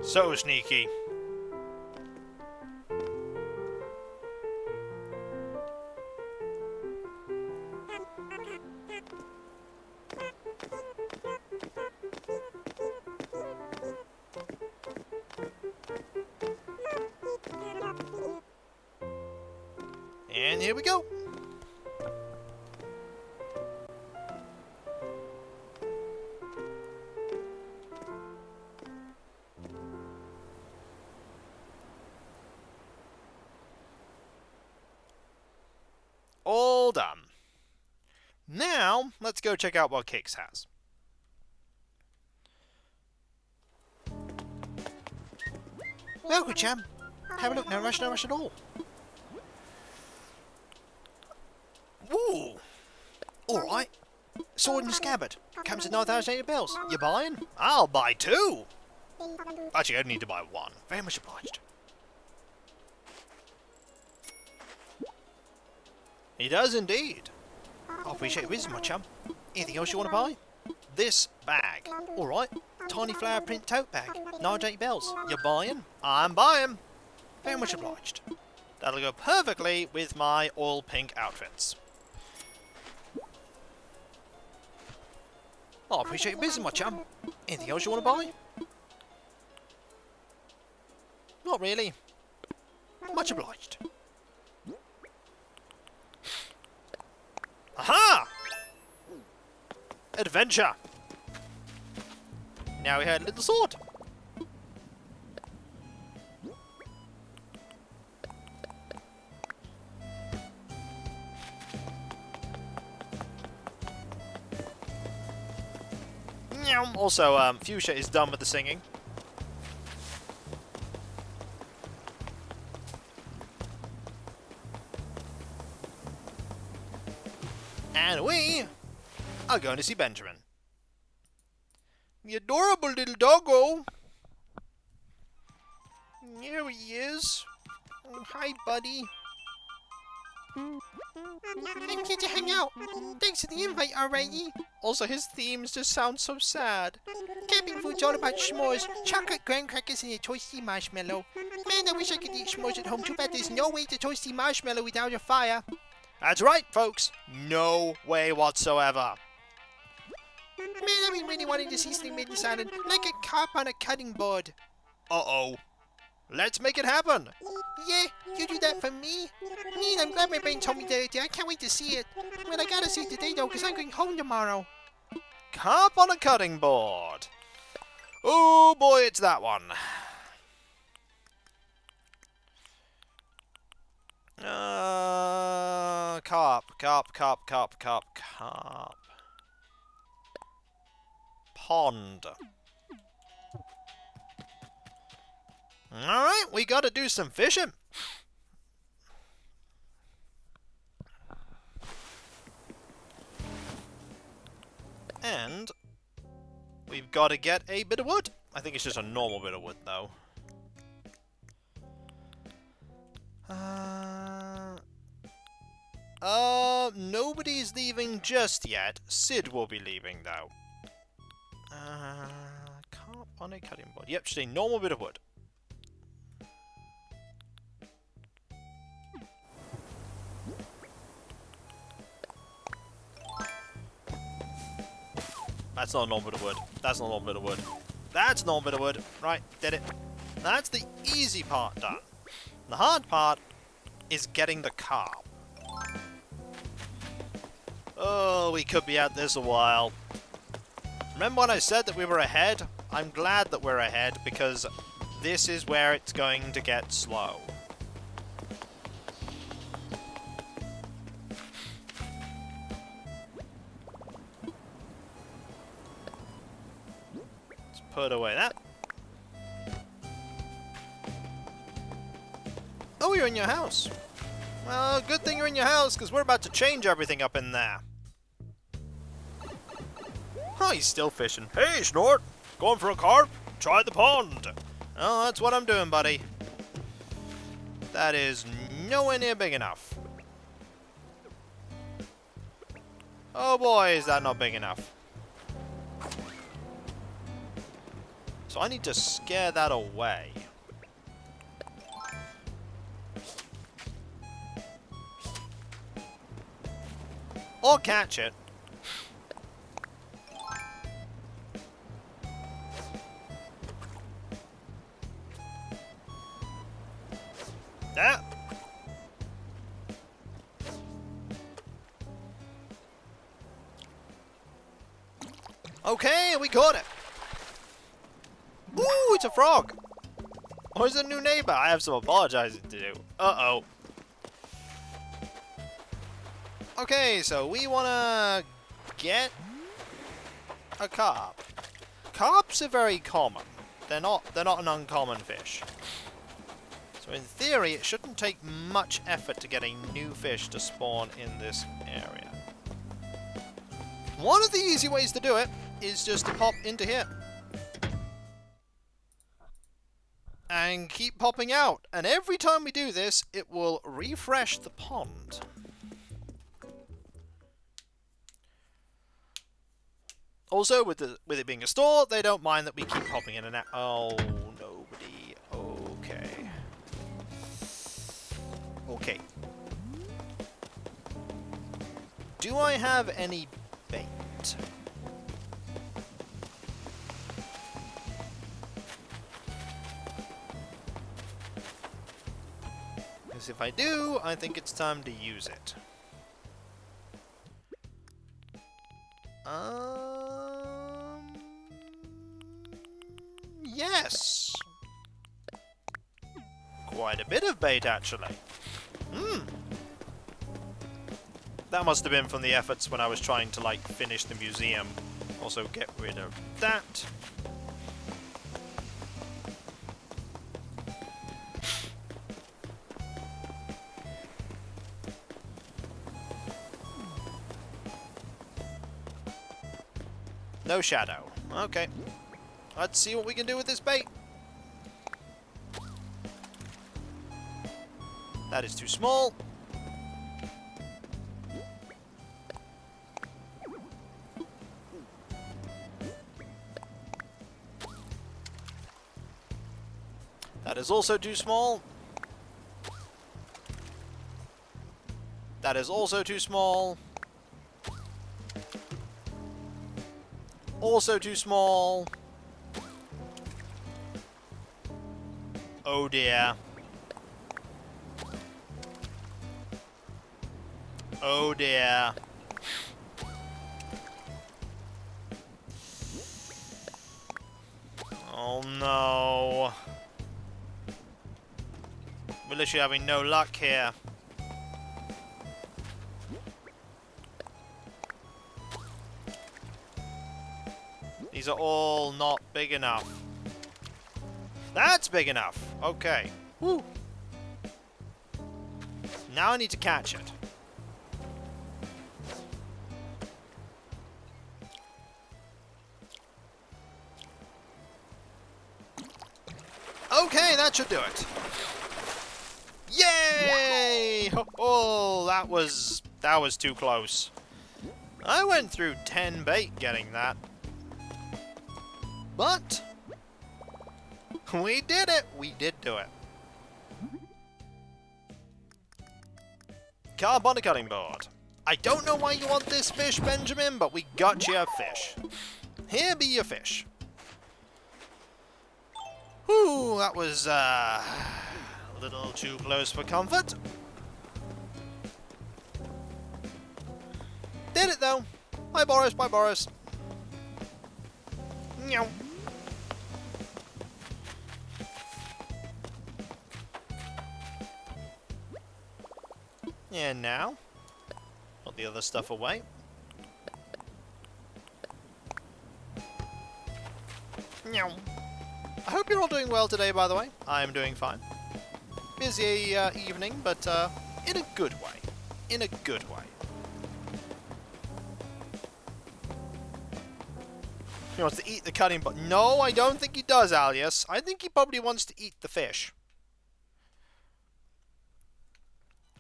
So sneaky. And here we go. All done. Now, let's go check out what Kix has. Well, good chum. Have a look, no rush at all. Ooh. Alright. Sword and scabbard. Comes at 9,080 bells. You buying? I'll buy 2. Actually, I only need to buy 1. Very much obliged. He does indeed. I appreciate your wisdom, my chum. Anything else you want to buy? This bag. Alright. Tiny flower print tote bag. 980 bells. You buying? I'm buying. Very much obliged. That'll go perfectly with my all pink outfits. Oh, I appreciate your business, my chum. Anything else you want to buy? Not really. Much obliged. Aha! Adventure! Now we had a little sword. Also, Fuchsia is done with the singing. And we are going to see Benjamin. The adorable little doggo. Here he is. Oh, hi, buddy. I'm here to hang out. Thanks for the invite already. Also, his themes just sound so sad. Camping food's all about s'mores, chocolate graham crackers, and a toasty marshmallow. Man, I wish I could eat s'mores at home. Too bad there's no way to toasty marshmallow without a fire. That's right, folks. No way whatsoever. Man, I've been really wanting to see Sling Maidens Island, like a carp on a cutting board. Uh-oh. Let's make it happen. Yeah, you do that for me? Neat, I'm glad my brain told me that. I can't wait to see it. Well, I gotta see it today, though, because I'm going home tomorrow. Carp on a cutting board. Oh boy, it's that one. Carp. Pond. Alright, we gotta do some fishing. And we've got to get a bit of wood. I think it's just a normal bit of wood, though. Nobody's leaving just yet. Sid will be leaving, though. Carp on a cutting board. Yep, just a normal bit of wood. That's not a normal bit of wood. That's not a normal bit of wood. That's a normal bit of wood. Right, did it. That's the easy part done. The hard part is getting the carp. Oh, we could be at this a while. Remember when I said that we were ahead? I'm glad that we're ahead because this is where it's going to get slow. Let's put away that. Oh, you're in your house. Well, good thing you're in your house, because we're about to change everything up in there. Oh, he's still fishing. Hey, Snort! Going for a carp? Try the pond! Oh, that's what I'm doing, buddy. That is nowhere near big enough. Oh boy, is that not big enough. So I need to scare that away. Or catch it. Yeah. Okay, we caught it. Ooh, it's a frog. Or is it a new neighbor? I have some apologizing to do. Uh-oh. Okay, so we wanna get a carp. Carps are very common. They're not an uncommon fish. So So in theory, it shouldn't take much effort to get a new fish to spawn in this area. One of the easy ways to do it is just to pop into here. And keep popping out. And every time we do this, it will refresh the pond. Also, with it being a store, they don't mind that we keep popping in and out. Oh, nobody. Okay. Okay. Do I have any bait? Because if I do, I think it's time to use it. Yes! Quite a bit of bait, actually. That must have been from the efforts when I was trying to, like, finish the museum. Also, get rid of that. No shadow. Okay. Let's see what we can do with this bait. That is too small. That is also too small. That is also too small. Also too small. Oh dear. Oh dear. Oh no. We're literally having no luck here. These are all not big enough. That's big enough. Okay. Woo. Now I need to catch it. Okay, that should do it. Yay! Oh, that was too close. I went through 10 bait getting that. But we did it. We did do it. Carp on a cutting board. I don't know why you want this fish, Benjamin, but we got you a fish. Here be your fish. Whew, that was a little too close for comfort. Did it though. Bye Boris, bye Boris. Meow. And now, put the other stuff away. Meow. I hope you're all doing well today, by the way. I'm doing fine. Busy evening, but in a good way. In a good way. He wants to eat the cutting, but no, I don't think he does, Alias. I think he probably wants to eat the fish.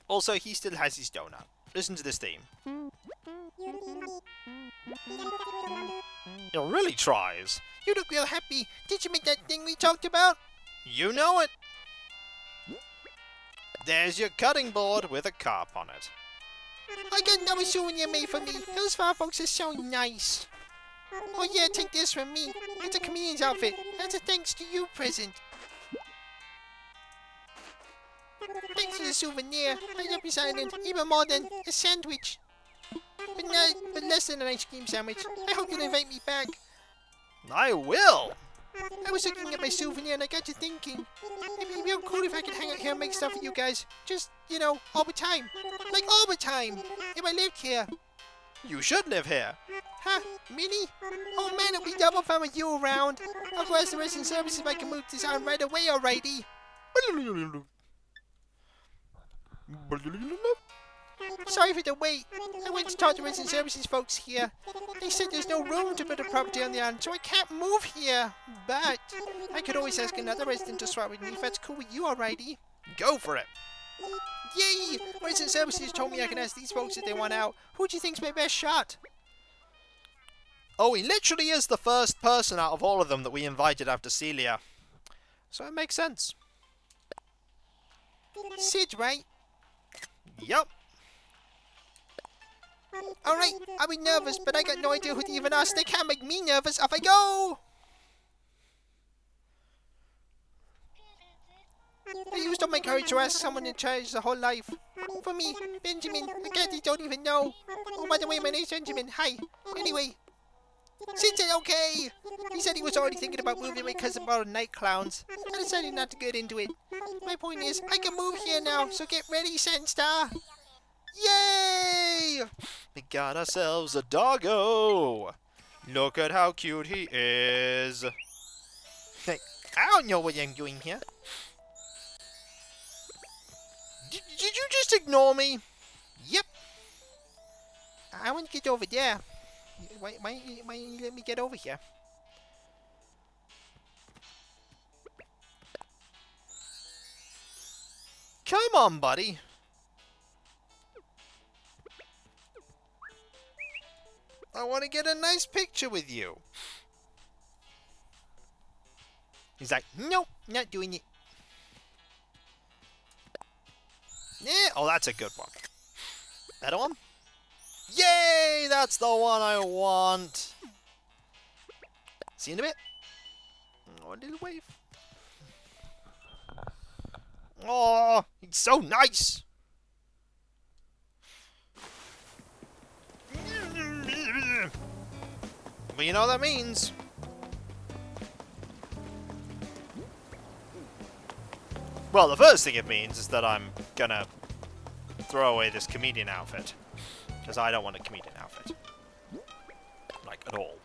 Also, he still has his donut. Listen to this theme. He really tries. You look real happy. Did you make that thing we talked about? You know it. There's your cutting board with a carp on it. I got another souvenir made for me. Those far folks are so nice. Oh yeah, take this from me. It's a comedian's outfit. That's a thanks to you present. Thanks for the souvenir. I love this island even more than a sandwich. But less than an ice cream sandwich. I hope you'll invite me back. I will. I was looking at my souvenir and I got to thinking. It'd be real cool if I could hang out here and make stuff for you guys. Just, you know, all the time. Like all the time. If I lived here. You should live here. Huh? Really? Oh man, it'll be double fun with you around. I'll go ask the resident services if I can move this on right away, alrighty. Sorry for the wait. I went to talk to resident services folks here. They said there's no room to build a property on the island, so I can't move here. But I could always ask another resident to swap with me if that's cool with you, alrighty? Go for it. Yay! Resident services told me I can ask these folks if they want out. Who do you think's my best shot? Oh, he literally is the first person out of all of them that we invited after Celia. So it makes sense. Sid, right? Yep. Alright, I'll be nervous, but I got no idea who to even ask. They can't make me nervous. Off I go! I used all my courage to ask someone in charge the whole life. For me, Benjamin, I guess they don't even know. Oh, by the way, my name's Benjamin. Hi. Anyway, Sid said okay. He said he was already thinking about moving because of our night clowns. I decided not to get into it. My point is, I can move here now, so get ready, Sandstar. Yay! We got ourselves a doggo. Look at how cute he is. Hey, I don't know what I'm doing here. Did you just ignore me? Yep. I want to get over there. Why you let me get over here? Come on, buddy. I want to get a nice picture with you. He's like, nope, not doing it. Yeah, oh, that's a good one. That one? Yay, that's the one I want. See you in a bit. Oh, a little wave. Oh, he's so nice. But you know what that means. Well, the first thing it means is that I'm gonna throw away this comedian outfit. Because I don't want a comedian outfit. Like, at all.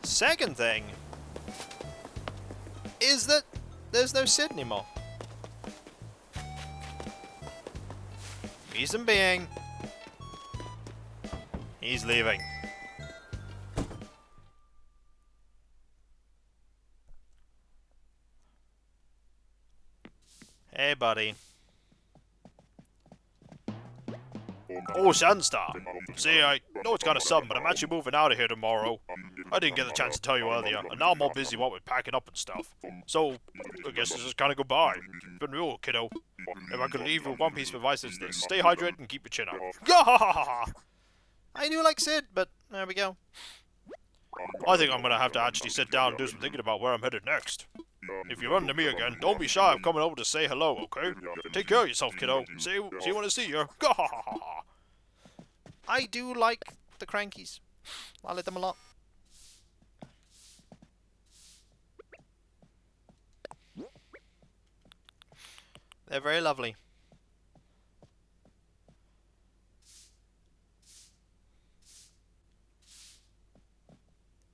Second thing is that there's no Sid anymore. Reason being, he's leaving. Hey, buddy. Oh, Sandstar. See, I know it's kind of sudden, but I'm actually moving out of here tomorrow. I didn't get the chance to tell you earlier, and now I'm all busy while we're packing up and stuff. So, I guess this is kind of goodbye. It's been real, kiddo. If I could leave you with one piece of advice, it's this. Stay hydrated and keep your chin up. I do like Sid, but there we go. I think I'm going to have to actually sit down and do some thinking about where I'm headed next. If you run into me again, don't be shy of coming over to say hello, okay? Take care of yourself, kiddo. See you when I see you. I do like the Crankies. I like them a lot. They're very lovely.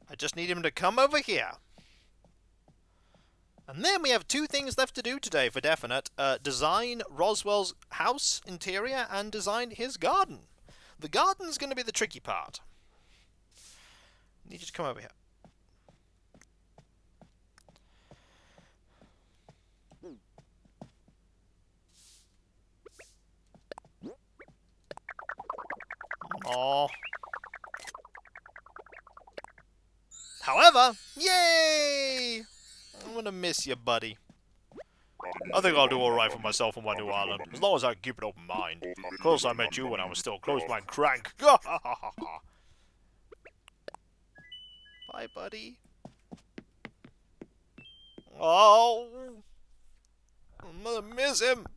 I just need him to come over here. And then we have two things left to do today for definite. Design Roswell's house interior and design his garden. The garden's going to be the tricky part. I need you to come over here. Aww. However, yay! I'm gonna miss you, buddy. I think I'll do alright for myself on my new island, as long as I can keep an open mind. Of course, I met you when I was still a closed-mind crank. Bye, buddy. Oh, I'm gonna miss him.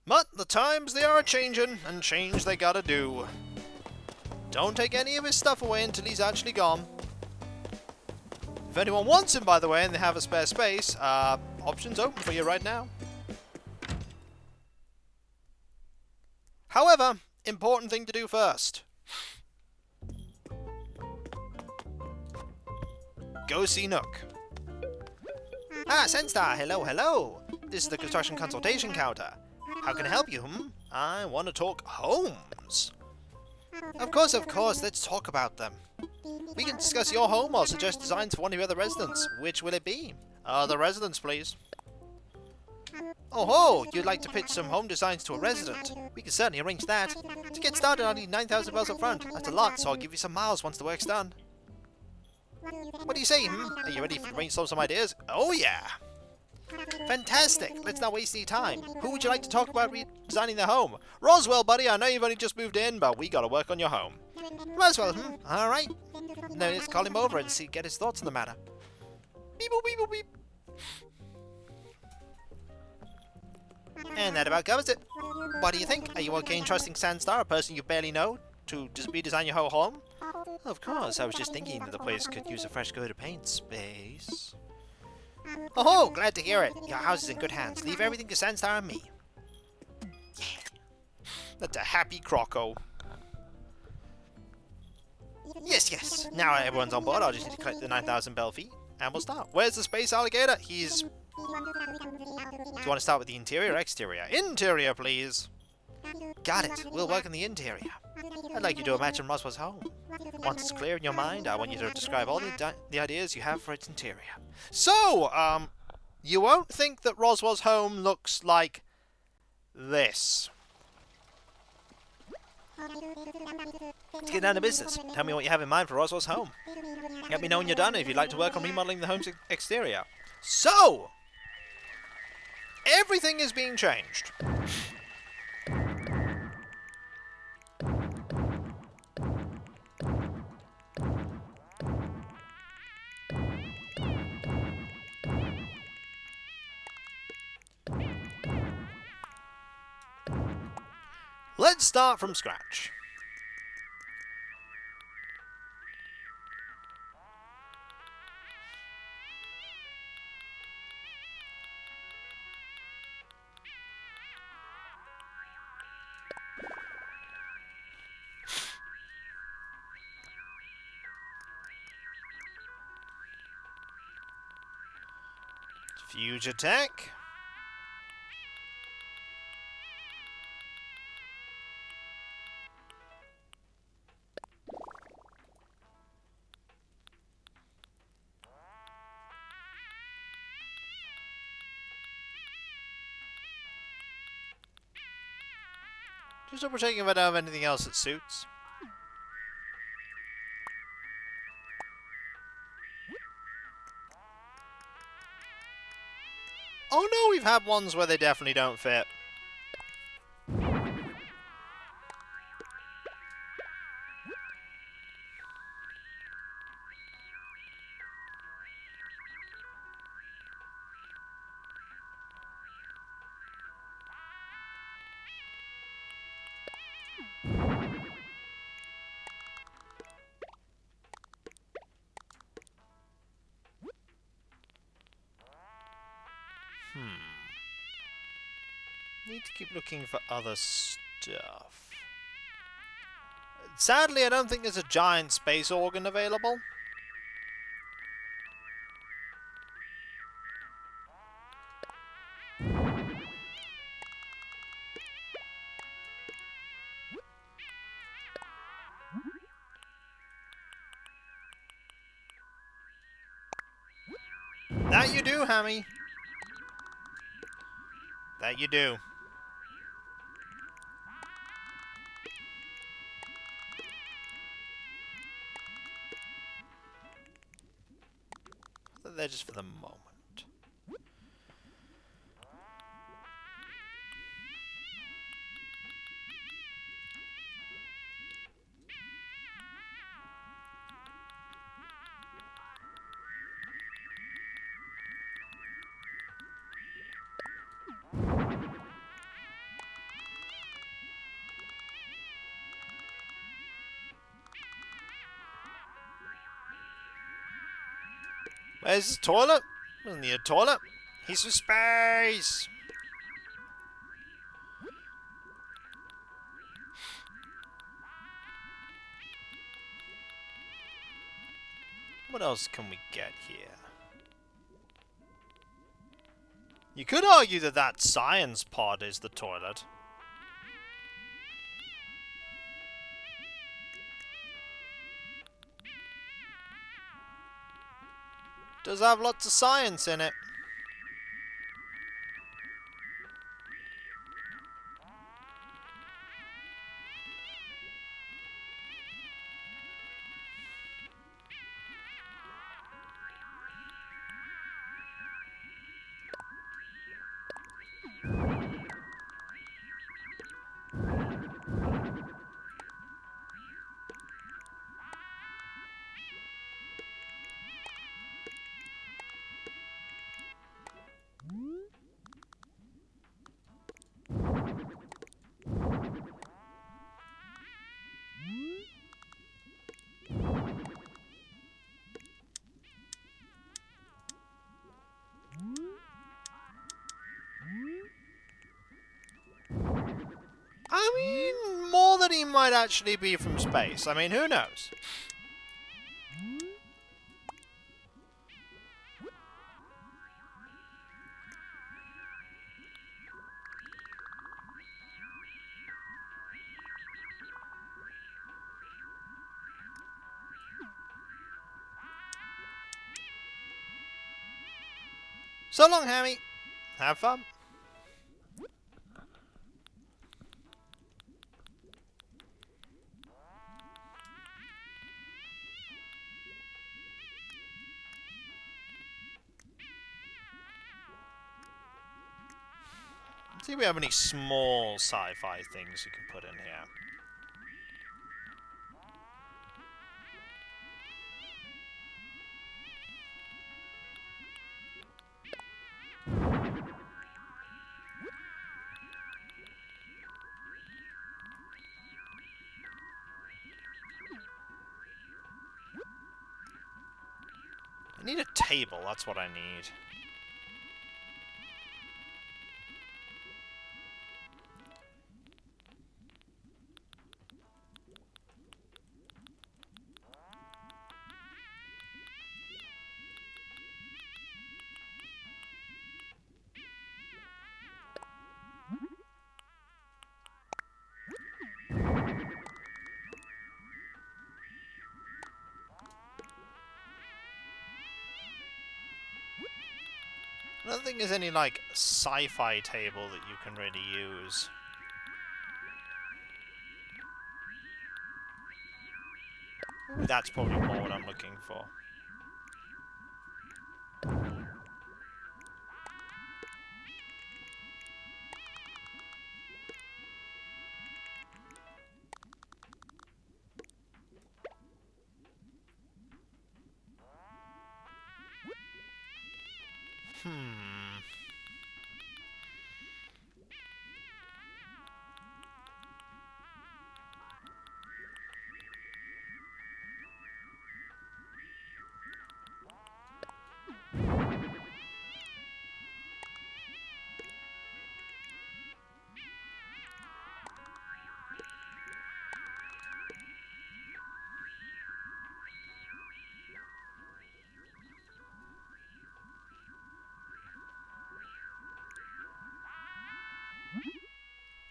But the times they are changing, and change they gotta do. Don't take any of his stuff away until he's actually gone. If anyone wants him, by the way, and they have a spare space, options open for you right now. However, important thing to do first. Go see Nook. Ah, Sandstar, hello, hello. This is the construction consultation counter. How can I help you, I want to talk homes. Of course, let's talk about them. We can discuss your home or suggest designs for one of your other residents. Which will it be? The residents, please. Oh ho, you'd like to pitch some home designs to a resident? We can certainly arrange that. To get started, I need 9,000 bells up front. That's a lot, so I'll give you some miles once the work's done. What do you say, Are you ready to brainstorm some ideas? Oh yeah! Fantastic! Let's not waste any time. Who would you like to talk about redesigning their home? Roswell, buddy, I know you've only just moved in, but we gotta work on your home. Roswell, Alright. Now let's call him over and get his thoughts on the matter. Beep boop beep boop beep. And that about covers it. What do you think? Are you okay in trusting Sandstar, a person you barely know, to just redesign your whole home? Of course, I was just thinking that the place could use a fresh coat of paint. Space. Oh, glad to hear it. Your house is in good hands. Leave everything to Sandstar and me. That's a happy croco. Yes. Now everyone's on board, I'll just need to collect the 9,000 bell fee, and we'll start. Where's the space alligator? He's... Do you want to start with the interior or exterior? Interior, please. Got it. We'll work on the interior. I'd like you to imagine Roswell's home. Once it's clear in your mind, I want you to describe all the ideas you have for its interior. So, you won't think that Roswell's home looks like this. Let's get down to business. Tell me what you have in mind for Roswell's home. Let me know when you're done if you'd like to work on remodeling the home's exterior. So, everything is being changed. Let's start from scratch. Future tech. Just double checking if I don't have anything else that suits. Oh no, we've had ones where they definitely don't fit. Need to keep looking for other stuff. Sadly, I don't think there's a giant space organ available. That you do, Hammy. That you do. They're just for the moment. Where's the toilet? Doesn't need a toilet. He's for space. What else can we get here? You could argue that that science pod is the toilet. Does have lots of science in it. I mean, more than he might actually be from space. I mean, who knows? So long, Hammy. Have fun. Let's see if we have any small sci-fi things you can put in here. I need a table, that's what I need. I don't think there's any, like, sci-fi table that you can really use. That's probably more what I'm looking for.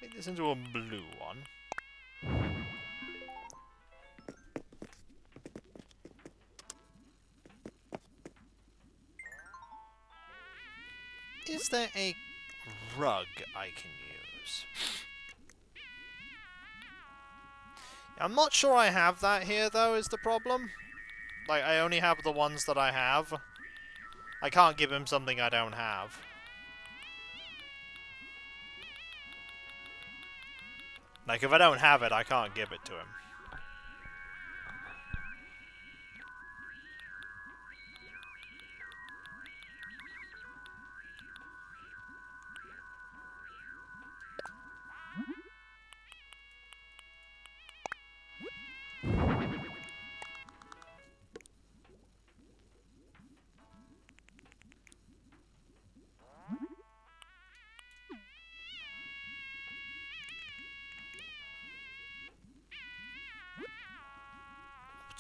Make this into a blue one. Is there a rug I can use? I'm not sure I have that here, though, is the problem. Like, I only have the ones that I have. I can't give him something I don't have. Like, if I don't have it, I can't give it to him.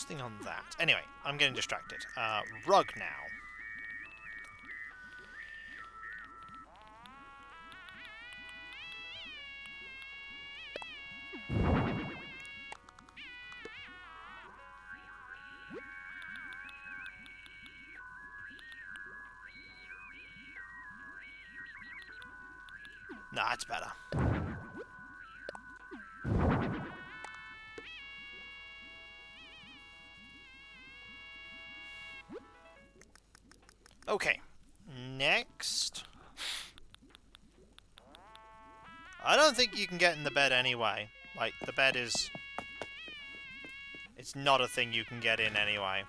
Thing on that. Anyway, I'm getting distracted. Rug now. Nah, it's better. Okay. Next. I don't think you can get in the bed anyway. Like, the bed is... It's not a thing you can get in anyway.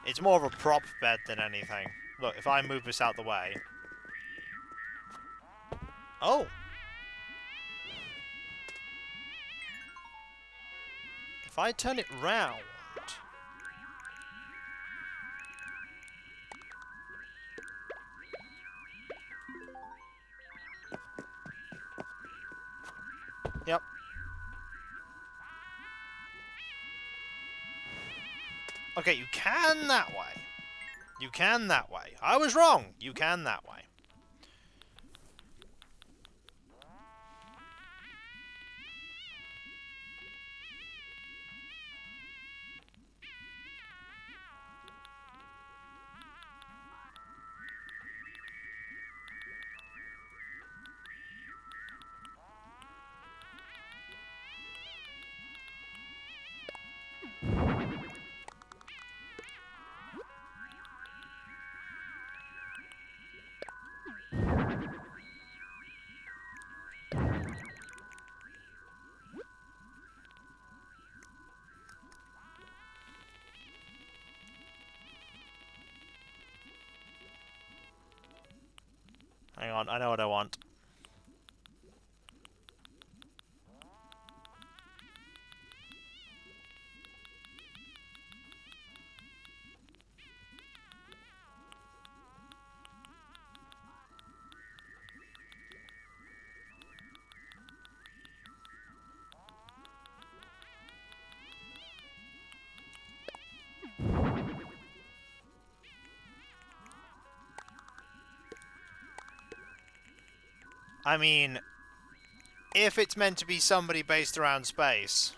It's more of a prop bed than anything. Look, if I move this out the way... Oh! If I turn it round... Yep. Okay, you can that way. You can that way. I was wrong. You can that way. Hang on, I know what I want. I mean, if it's meant to be somebody based around space...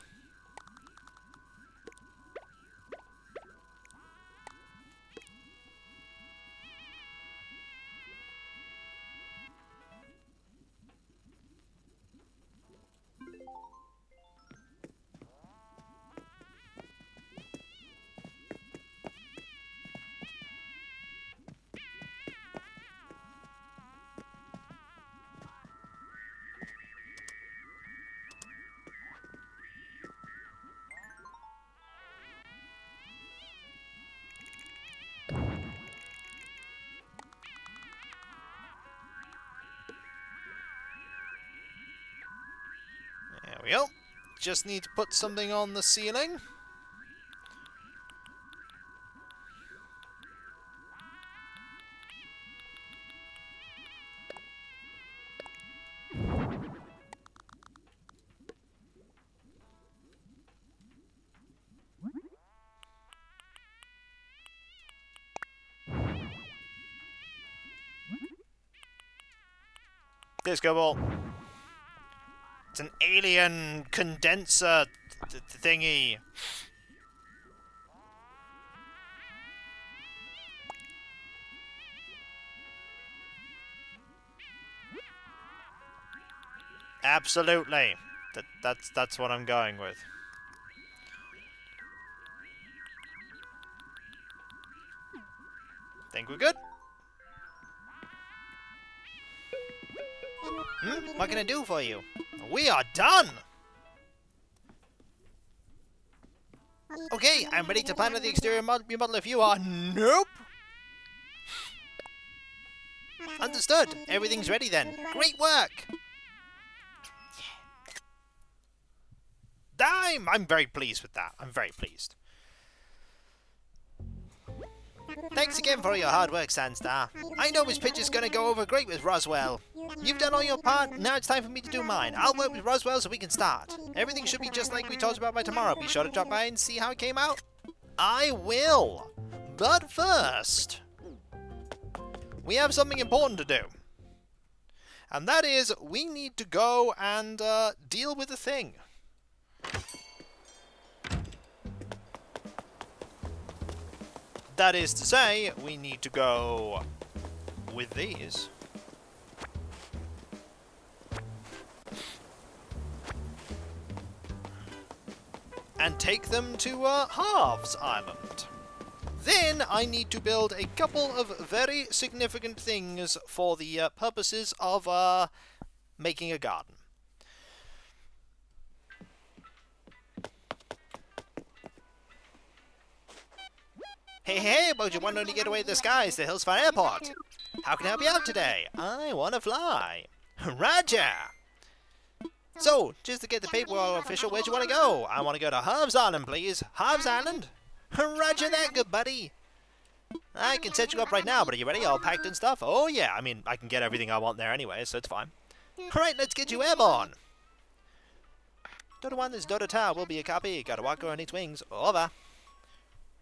There we go. Just need to put something on the ceiling. Disco ball. It's an alien condenser thingy. Absolutely. That's what I'm going with. Think we're good? What can I do for you? We are done! Okay, I'm ready to plan the exterior remodel if you are. Nope! Understood. Everything's ready then. Great work! I'm very pleased with that. I'm very pleased. Thanks again for all your hard work, Sandstar. I know this pitch is going to go over great with Roswell. You've done all your part, now it's time for me to do mine. I'll work with Roswell so we can start. Everything should be just like we talked about by tomorrow. Be sure to drop by and see how it came out. I will! But first, we have something important to do. And that is, we need to go and deal with the thing. That is to say, we need to go with these. and take them to Halves Island. Then I need to build a couple of very significant things for the purposes of making a garden. Hey, but you want to get away to the skies, the Hillsfire Airport. How can I help you out today? I want to fly. Roger! So, just to get the paperwork official, where'd you want to go? I want to go to Halves Island, please. Halves Island? Roger that, good buddy. I can set you up right now, but are you ready? All packed and stuff? Oh yeah, I mean, I can get everything I want there anyway, so it's fine. Alright, let's get you airborne. Dota 1, this Dota Tower will be a copy. Gotta walk on its wings. Over.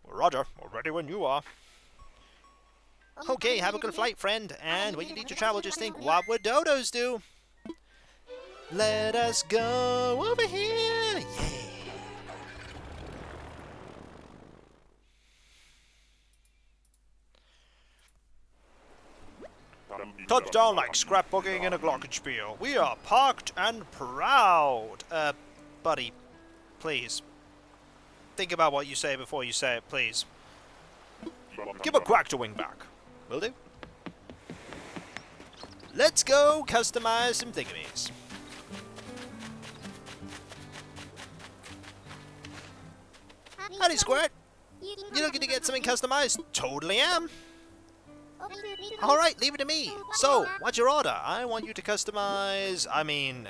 Roger, ready when you are. Okay, have a good flight, friend. And when you need to travel, just think, what would dodos do? Let us go over here. Yeah. Touchdown like scrapbooking in a glockenspiel. We are parked and proud. Buddy, please. Think about what you say before you say it, please. Give a quack to wing back. Will do. Let's go customize some thingamies. Howdy, Squirt. You looking to get something customized? Totally am. Alright, leave it to me. So, what's your order? I want you to customize... I mean...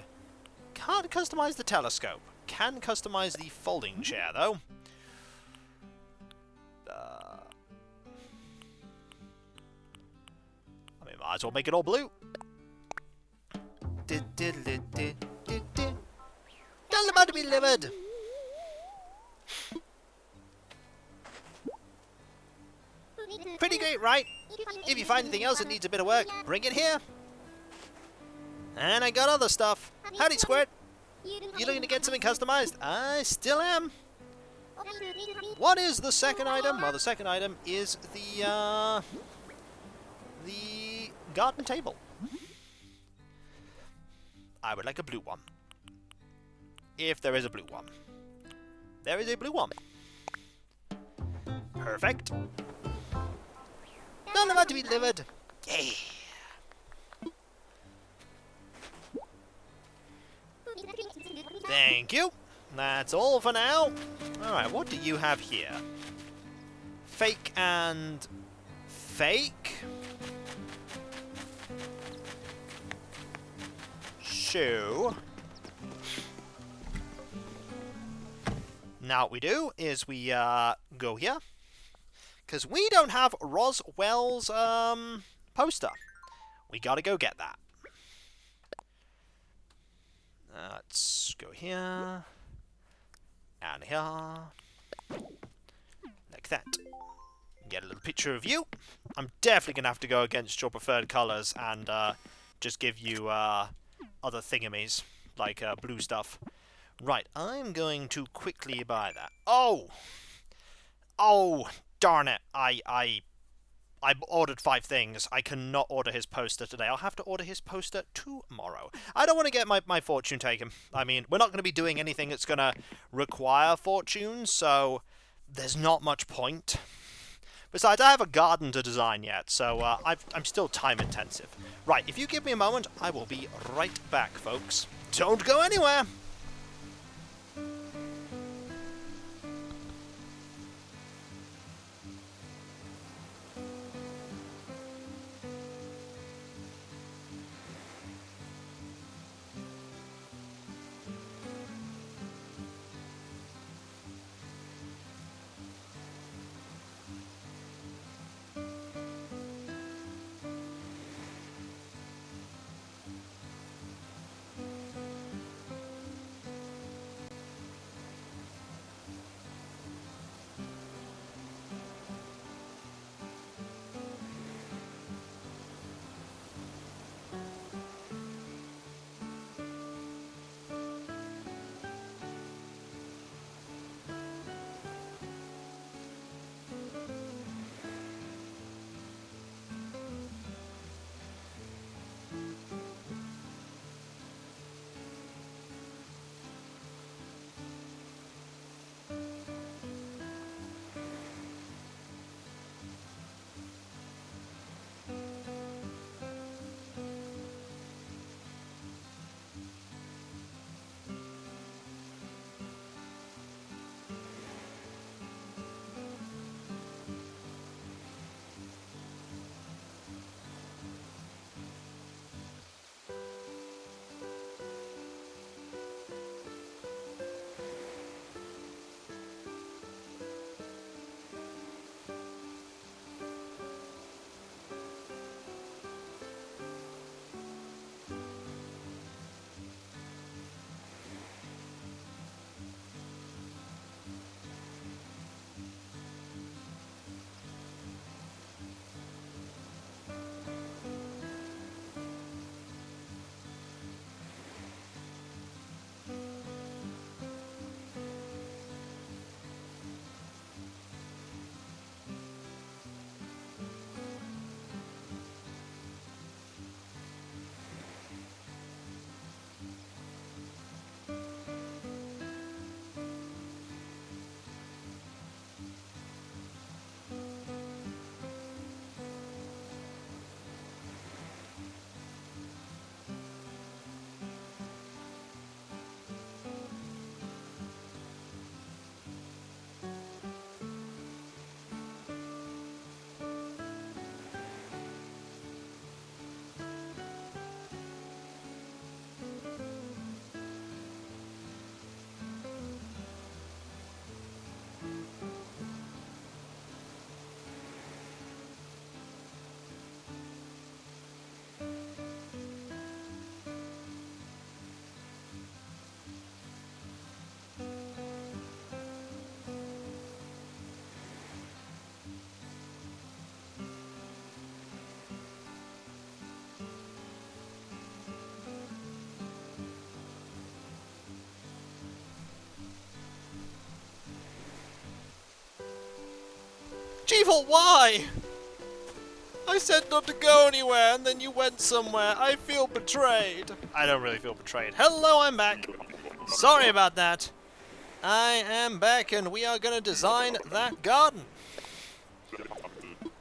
Can't customize the telescope. Can customize the folding chair, though. I mean, might as well make it all blue. Tell about to be delivered. Pretty great, right? If you find anything else that needs a bit of work, bring it here. And I got other stuff. Howdy, Squirt. You looking to get something customized? I still am. What is the second item? Well, the second item is the garden table. I would like a blue one. If there is a blue one. There is a blue one. Perfect. None about to be delivered. Yeah. Thank you. That's all for now. Alright, what do you have here? Fake and... fake? So... now what we do is we go here. Because we don't have Roswell's poster. We gotta go get that. Let's go here. And here. Like that. Get a little picture of you. I'm definitely going to have to go against your preferred colours and just give you other thingamies. Like blue stuff. Right, I'm going to quickly buy that. Oh! Oh, darn it. I ordered 5 things. I cannot order his poster today. I'll have to order his poster tomorrow. I don't want to get my fortune taken. I mean, we're not going to be doing anything that's going to require fortune, so there's not much point. Besides, I have a garden to design yet, so I'm still time intensive. Right, if you give me a moment, I will be right back, folks. Don't go anywhere! G-Vault, why? I said not to go anywhere, and then you went somewhere. I feel betrayed. I don't really feel betrayed. Hello, I'm back. Sorry about that. I am back, and we are going to design that garden.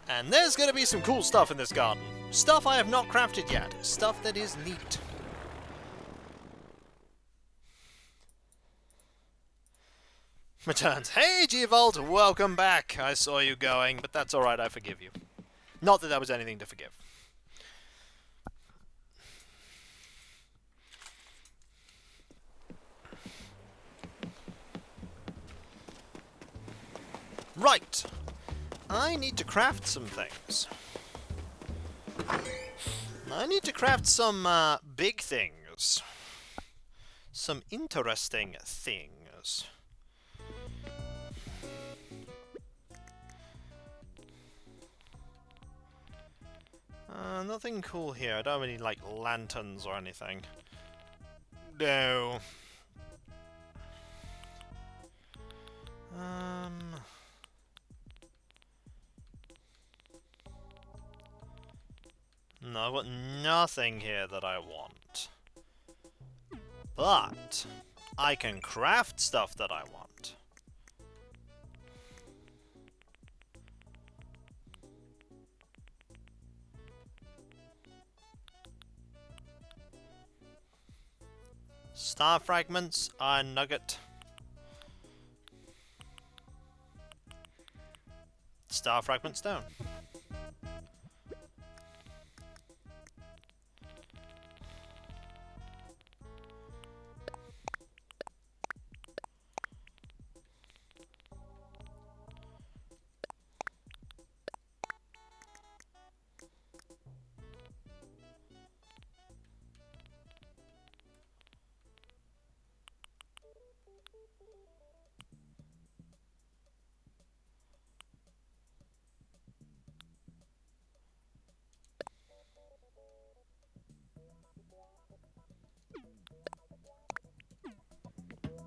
And there's going to be some cool stuff in this garden. Stuff I have not crafted yet. Stuff that is neat. Returns. Hey, G-Vault, welcome back. I saw you going, but that's alright, I forgive you. Not that there was anything to forgive. Right. I need to craft some things. I need to craft some big things. Some interesting things. Nothing cool here. I don't have any, like, lanterns or anything. No. No, I've got nothing here that I want. But I can craft stuff that I want. Star fragments, iron nugget. Star fragment stone.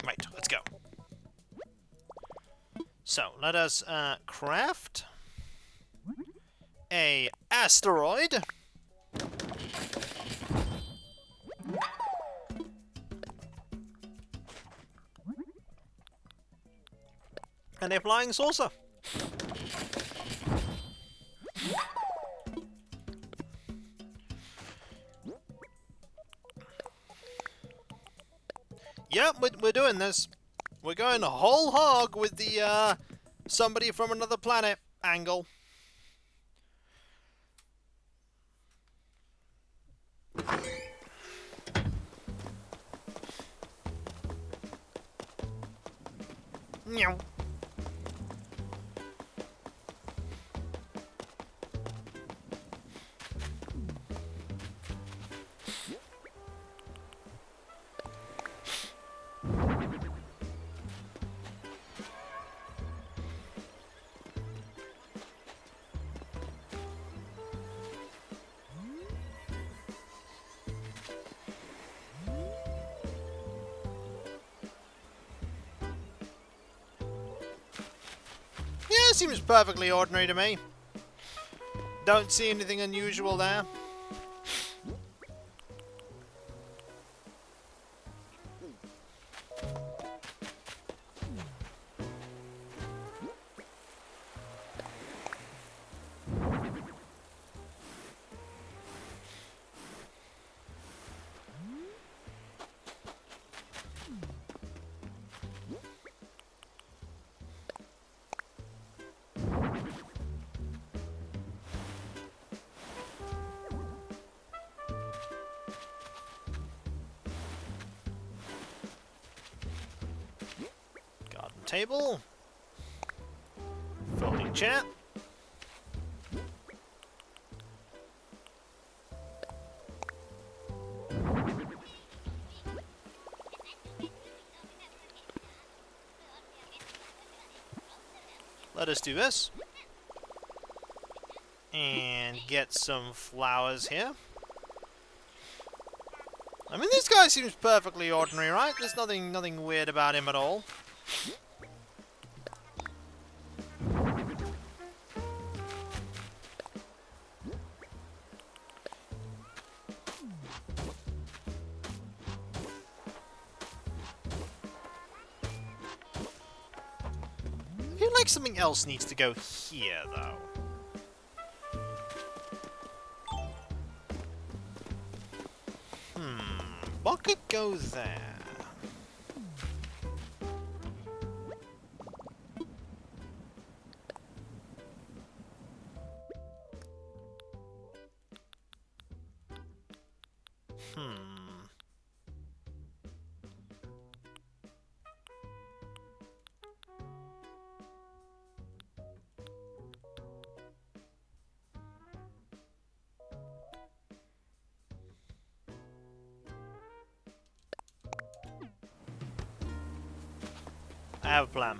Right, let's go. So, let us craft a asteroid. And a flying saucer. Yep, we're doing this. We're going whole hog with the, somebody from another planet angle. Meow. Yeah, seems perfectly ordinary to me. Don't see anything unusual there. Table. Folding chair. Let us do this. And get some flowers here. I mean, this guy seems perfectly ordinary, right? There's nothing weird about him at all. like something else needs to go here, though. What could go there? I have a plan.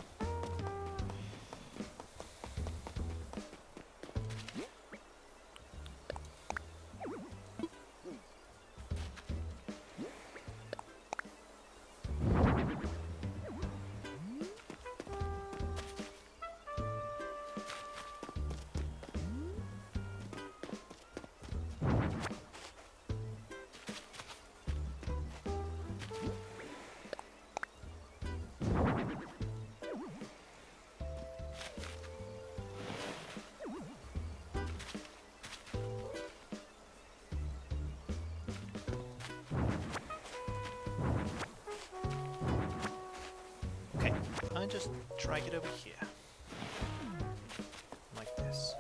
Okay, I just drag it over here. Like this.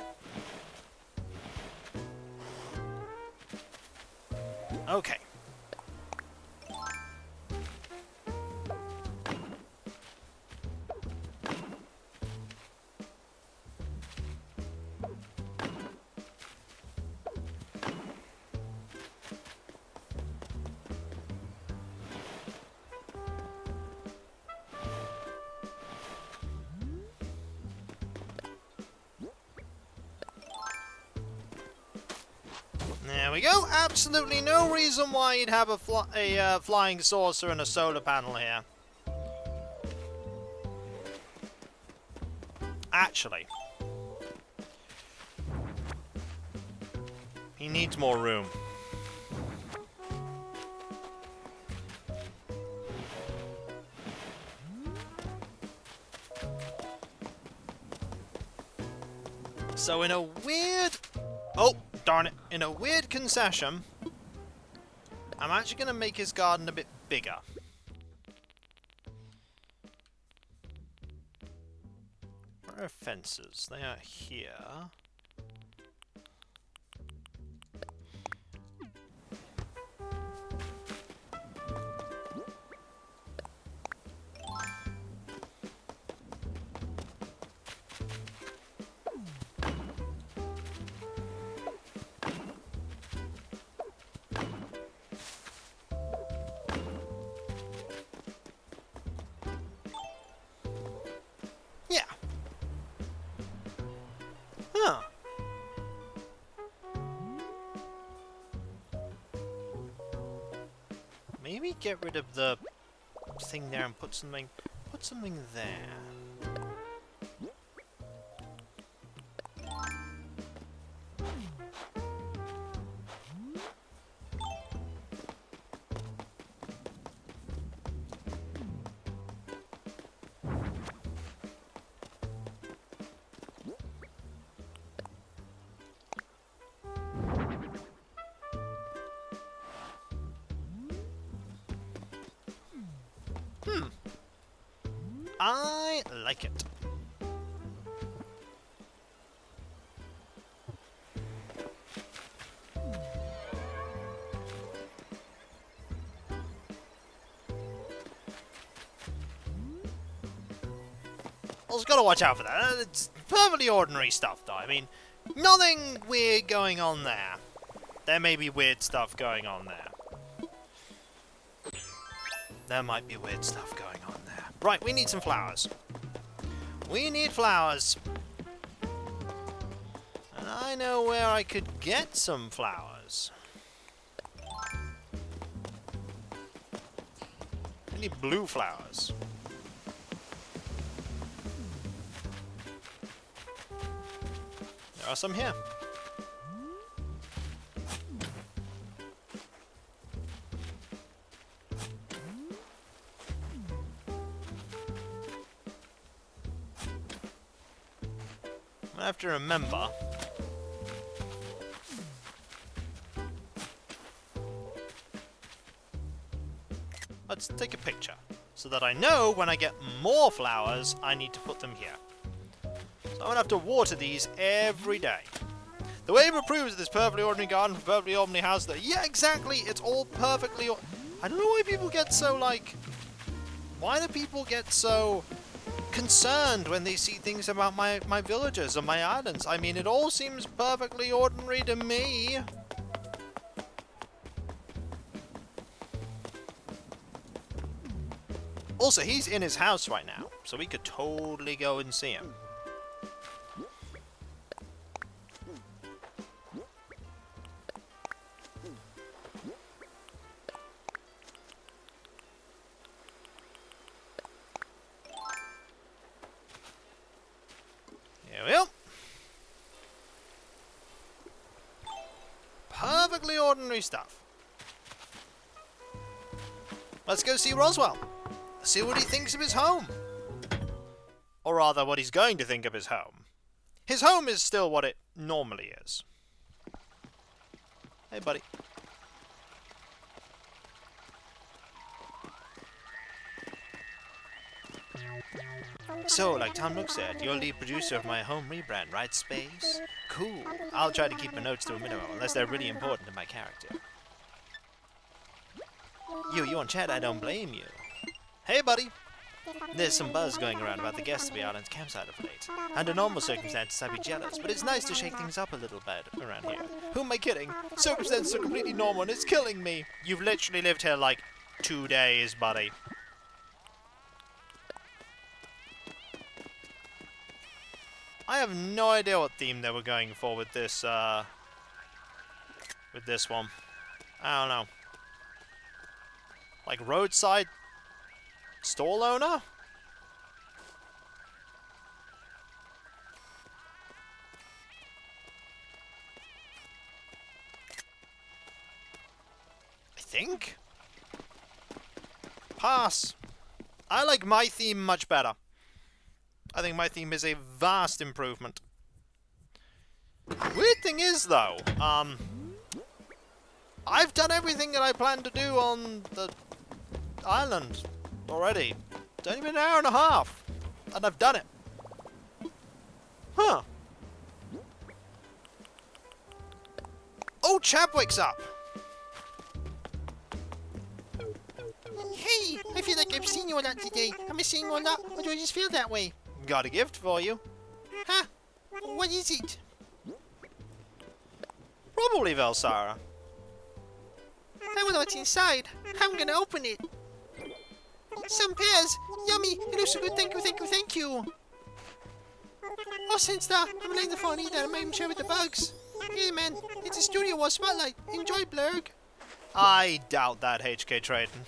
Okay. There we go. Absolutely no reason why you'd have a flying saucer and a solar panel here. Actually, he needs more room. So in a weird... Oh, darn it. In a weird concession, I'm actually going to make his garden a bit bigger. Where are fences? They are here. Yeah. Huh. Maybe get rid of the thing there and put something there. I like it. Also, gotta watch out for that. It's perfectly ordinary stuff, though. I mean, nothing weird going on there. There may be weird stuff going on there. There might be weird stuff going on there. Right, we need some flowers. We need flowers. And I know where I could get some flowers. I need blue flowers. There are some here. I have to remember. Let's take a picture, so that I know when I get more flowers, I need to put them here. So I'm going to have to water these every day. The waiver proves that this perfectly ordinary garden for perfectly ordinary house that, yeah, exactly, it's all perfectly I don't know why people get so, like... Why do people get so concerned when they see things about my villages or my islands? I mean, it all seems perfectly ordinary to me. Also, he's in his house right now, so we could totally go and see him. Here we go. Perfectly ordinary stuff. Let's go see Roswell. See what he thinks of his home. Or rather, what he's going to think of his home. His home is still what it normally is. Hey, buddy. So, like Tom Nook said, you're lead producer of my home rebrand, right, Space? Cool. I'll try to keep my notes to a minimum, unless they're really important to my character. You on chat, I don't blame you. Hey, buddy. There's some buzz going around about the guests of the island's campsite of late. Under normal circumstances, I'd be jealous, but it's nice to shake things up a little bit around here. Who am I kidding? Circumstances are completely normal and it's killing me. You've literally lived here like 2 days, buddy. I have no idea what theme they were going for with this one. I don't know. Like roadside stall owner? I think? Pass. I like my theme much better. I think my theme is a vast improvement. Weird thing is, though, I've done everything that I planned to do on the island already. It's only been an hour and a half, and I've done it. Huh. Oh, Chapwick's up. Hey, I feel like I've seen you a lot today. Am I seeing you a lot, or do I just feel that way? Got a gift for you. Huh? What is it? Probably Velsara. I wonder what's inside. How am I gonna open it? Some pears! Yummy! It looks so good, thank you, thank you, thank you! Oh, since that, I'm laying the phone either, I'm not even sure with the bugs. Hey man, it's a Studio Wall Spotlight. Enjoy, Blurg. I doubt that, HK Trading.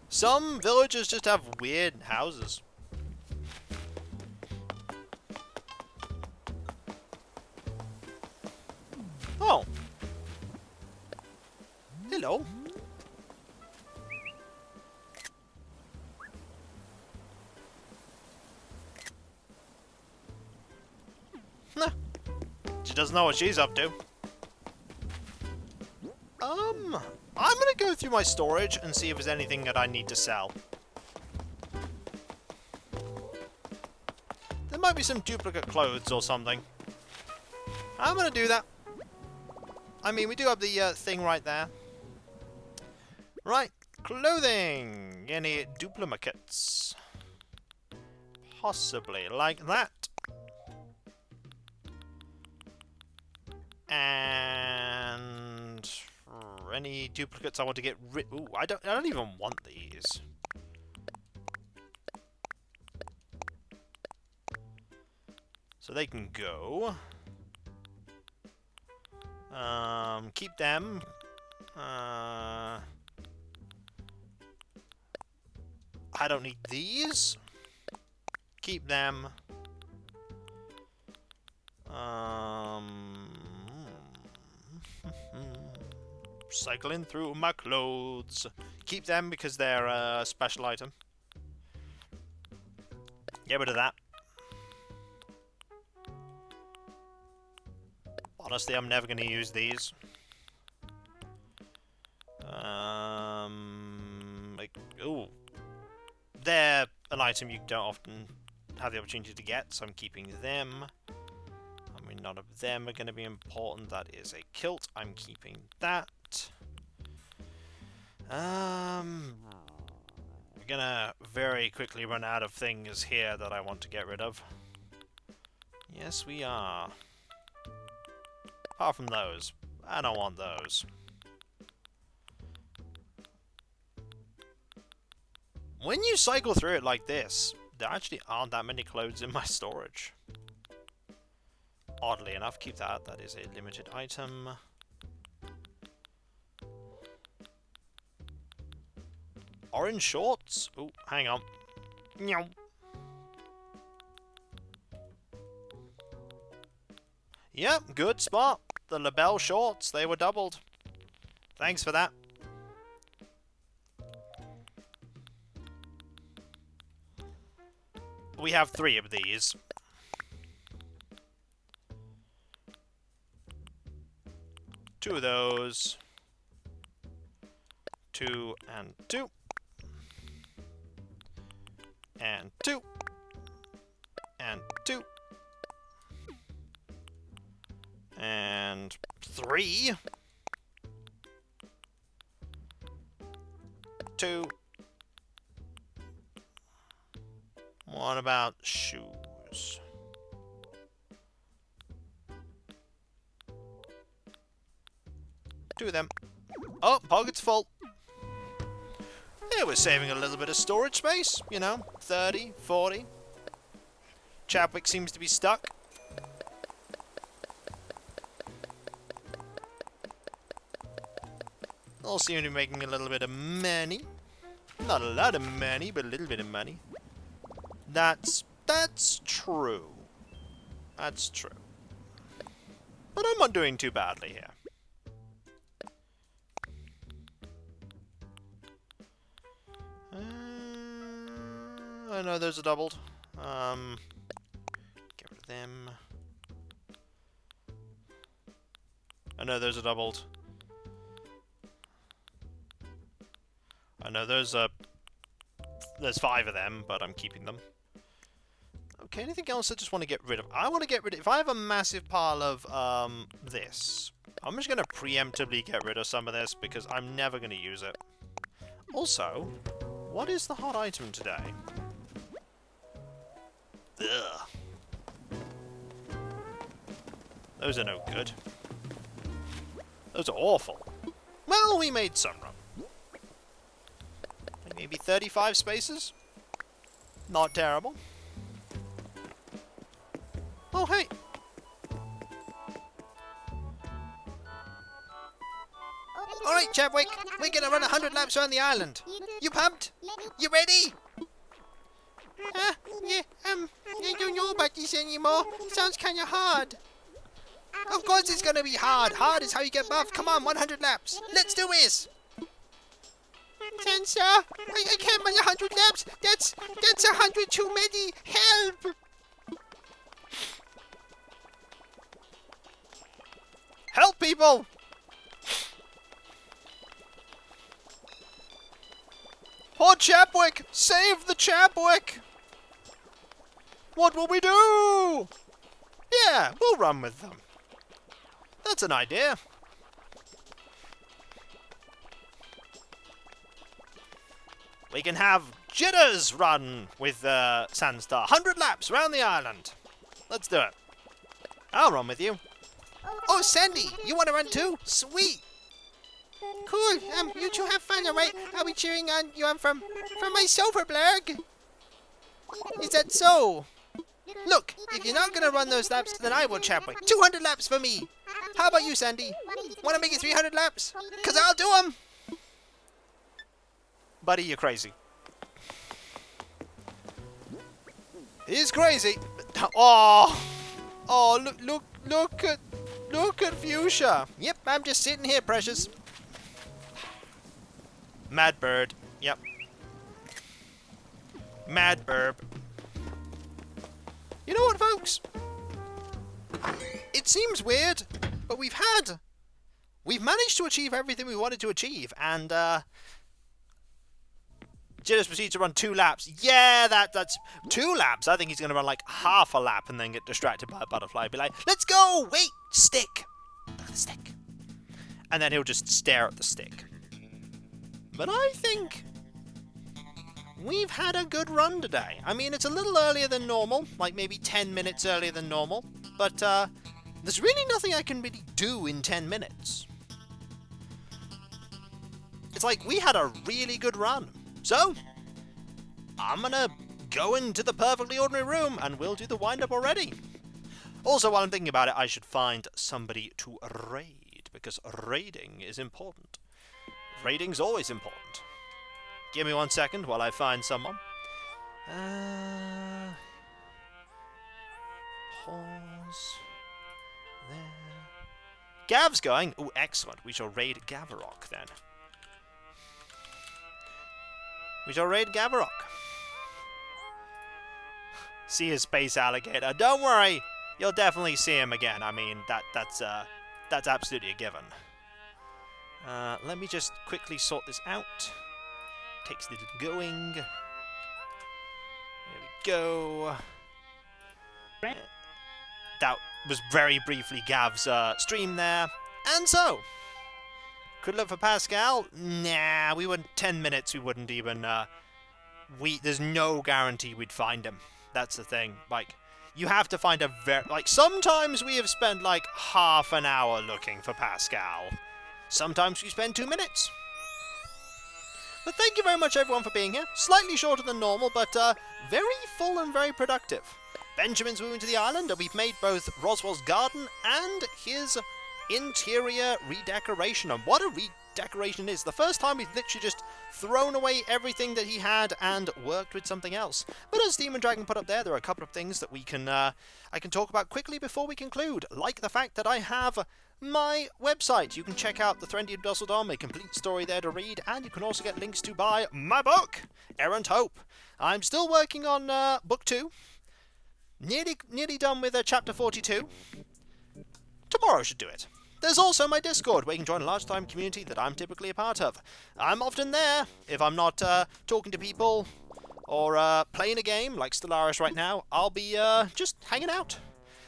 Some villages just have weird houses. Oh. Hello. Nah. She doesn't know what she's up to. I'm gonna go through my storage and see if there's anything that I need to sell. There might be some duplicate clothes or something. I'm gonna do that. I mean, we do have the thing right there. Right, clothing. Any duplicates? Possibly like that. And any duplicates I want to get rid. Ooh, I don't even want these. So they can go. Keep them. I don't need these. Keep them. Cycling through my clothes. Keep them because they're a special item. Get rid of that. Honestly, I'm never going to use these. Ooh. They're an item you don't often have the opportunity to get, so I'm keeping them. I mean, none of them are going to be important. That is a kilt. I'm keeping that. We're gonna very quickly run out of things here that I want to get rid of. Yes, we are. Apart from those. I don't want those. When you cycle through it like this, there actually aren't that many clothes in my storage. Oddly enough, keep that. That is a limited item. Orange shorts? Oh, hang on. Meow. Yep, good spot. The label shorts, they were doubled. Thanks for that. We have 3 of these. Two of those. 2 and 2. And 2. And 2. And 3. 2. What about shoes? Two of them. Oh, pocket's full. Yeah, we're saving a little bit of storage space, you know, 30, 40. Chapwick seems to be stuck. All seem to be making a little bit of money. Not a lot of money, but a little bit of money. That's true. That's true. But I'm not doing too badly here. I know those are doubled. Get rid of them. I know those are doubled. I know there's 5 of them, but I'm keeping them. Okay, anything else I just want to get rid of? I want to get rid of... If I have a massive pile of this, I'm just going to preemptively get rid of some of this because I'm never going to use it. Also, what is the hot item today? Ugh. Those are no good. Those are awful. Well, we made some run. Maybe 35 spaces? Not terrible. Oh, hey! Alright, Chadwick, we're gonna run 100 laps around the island. You pumped? You ready? Yeah, I don't know about this anymore. Sounds kinda hard. Of course it's gonna be hard. Hard is how you get buff. Come on, 100 laps. Let's do this! Sansa, I can't run 100 laps. That's 100 too many. Help! Help, people! Poor Chapwick! Save the Chapwick! What will we do? Yeah, we'll run with them. That's an idea. We can have Jitters run with Sandstar. 100 laps around the island. Let's do it. I'll run with you. Oh, Sandy, you want to run too? Sweet. Cool. You two have fun, alright? I'll be cheering on you on from my sofa blurg. Is that so? Look, if you're not gonna run those laps, then I will, Chapwick. 200 laps for me. How about you, Sandy? Want to make it 300 laps? Cause I'll do them. Buddy, you're crazy. He's crazy. Oh, look at Fuchsia. Yep, I'm just sitting here, precious. Mad Bird. Yep. Mad Burb. You know what, folks? It seems weird, but we've managed to achieve everything we wanted to achieve, and Jitters proceeds to run 2 laps. Yeah, that's 2 laps. I think he's going to run like half a lap and then get distracted by a butterfly. Be like, let's go! Wait! Stick! Look at the stick. And then he'll just stare at the stick. But I think we've had a good run today. I mean, it's a little earlier than normal, like maybe 10 minutes earlier than normal, but there's really nothing I can really do in 10 minutes. It's like we had a really good run. So, I'm gonna go into the perfectly ordinary room and we'll do the wind-up already. Also, while I'm thinking about it, I should find somebody to raid, because raiding is important. Raiding's always important. Give me 1 second while I find someone. Pause. There. Gav's going. Oh, excellent. We shall raid Gavarok then. We shall raid Gavarok. See his space alligator. Don't worry, you'll definitely see him again. I mean, that's absolutely a given. Let me just quickly sort this out. Takes a little going. There we go. That was very briefly Gav's stream there. And so, could look for Pascal? Nah, we wouldn't. 10 minutes, we wouldn't even. There's no guarantee we'd find him. That's the thing. Like, you have to find a sometimes we have spent like half an hour looking for Pascal. Sometimes we spend 2 minutes. But thank you very much, everyone, for being here. Slightly shorter than normal, but very full and very productive. Benjamin's moving to the island, and we've made both Roswell's garden and his interior redecoration. And what a redecoration is. The first time we've literally just thrown away everything that he had and worked with something else. But as Demon Dragon put up there, there are a couple of things that we can I can talk about quickly before we conclude. Like the fact that I have my website. You can check out The Threndy and Dusseldom, a complete story there to read, and you can also get links to buy my book, Errant Hope. I'm still working on book 2. Nearly done with chapter 42. Tomorrow should do it. There's also my Discord, where you can join a large-time community that I'm typically a part of. I'm often there, if I'm not talking to people or playing a game like Stellaris right now. I'll be just hanging out.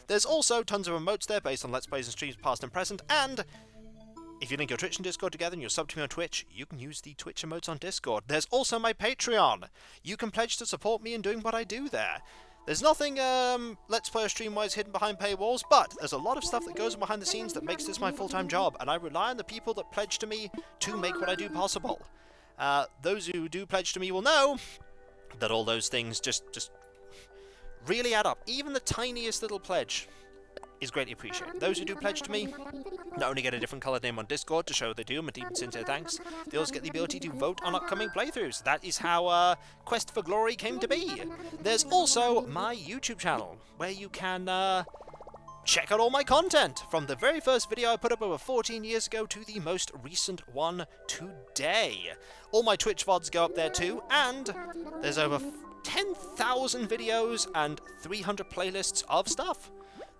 There's also tons of emotes there based on Let's Plays and streams past and present, and if you link your Twitch and Discord together and you're sub to me on Twitch, you can use the Twitch emotes on Discord. There's also my Patreon. You can pledge to support me in doing what I do there. There's nothing Let's Play or stream-wise hidden behind paywalls, but there's a lot of stuff that goes on behind the scenes that makes this my full-time job, and I rely on the people that pledge to me to make what I do possible. Those who do pledge to me will know that all those things just really add up. Even the tiniest little pledge is greatly appreciated. Those who do pledge to me not only get a different coloured name on Discord to show they do, and deep and sincere thanks, they also get the ability to vote on upcoming playthroughs. That is how Quest for Glory came to be. There's also my YouTube channel, where you can check out all my content, from the very first video I put up over 14 years ago to the most recent one today. All my Twitch VODs go up there too, and there's over 10,000 videos and 300 playlists of stuff.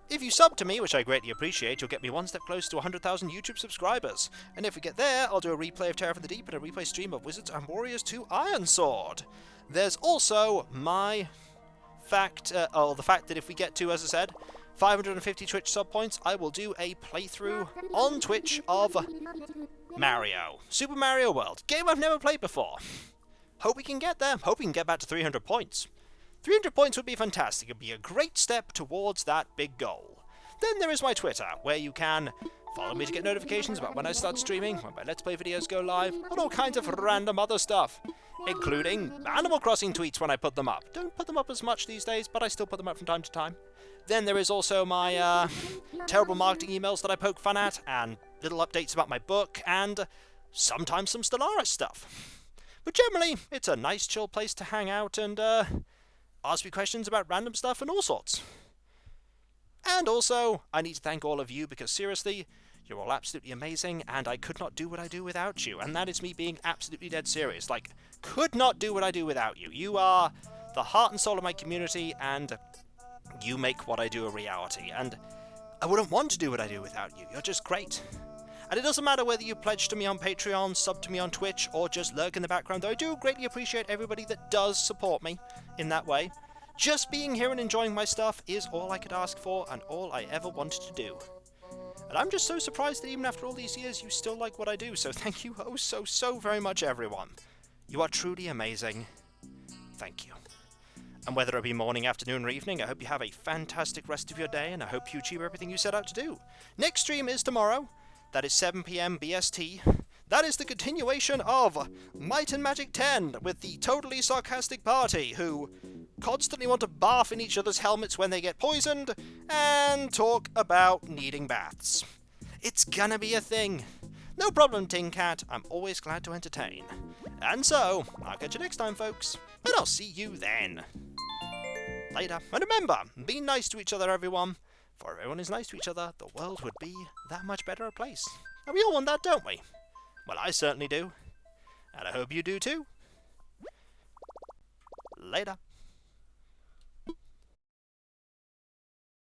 If you sub to me, which I greatly appreciate, you'll get me one step closer to 100,000 YouTube subscribers. And if we get there, I'll do a replay of Terror from the Deep and a replay stream of Wizards and Warriors 2 Ironsword. There's also my the fact that if we get to, as I said, 550 Twitch sub points, I will do a playthrough on Twitch of Mario. Super Mario World. Game I've never played before. Hope we can get there. Hope we can get back to 300 points. 300 points would be fantastic. It would be a great step towards that big goal. Then there is my Twitter, where you can follow me to get notifications about when I start streaming, when my Let's Play videos go live, and all kinds of random other stuff, including Animal Crossing tweets when I put them up. Don't put them up as much these days, but I still put them up from time to time. Then there is also my terrible marketing emails that I poke fun at, and little updates about my book, and sometimes some Stellaris stuff. But generally, it's a nice chill place to hang out and ask me questions about random stuff and all sorts. And also, I need to thank all of you, because seriously, You're all absolutely amazing, and I could not do what I do without you. And that is me being absolutely dead serious. Like, could not do what I do without you. You are the heart and soul of my community, and you make what I do a reality. And I wouldn't want to do what I do without you. You're just great. And it doesn't matter whether you pledge to me on Patreon, sub to me on Twitch, or just lurk in the background, though I do greatly appreciate everybody that does support me in that way. Just being here and enjoying my stuff is all I could ask for, and all I ever wanted to do. And I'm just so surprised that even after all these years, you still like what I do, so thank you oh so very much, everyone. You are truly amazing. Thank you. And whether it be morning, afternoon, or evening, I hope you have a fantastic rest of your day, and I hope you achieve everything you set out to do. Next stream is tomorrow. That is 7 PM BST. That is the continuation of Might and Magic 10 with the totally sarcastic party who constantly want to barf in each other's helmets when they get poisoned and talk about needing baths. It's gonna be a thing. No problem, Tin Cat. I'm always glad to entertain. And so, I'll catch you next time, folks, and I'll see you then. Later. And remember, be nice to each other, everyone. For if everyone is nice to each other, the world would be that much better a place. And we all want that, don't we? Well, I certainly do. And I hope you do too. Later.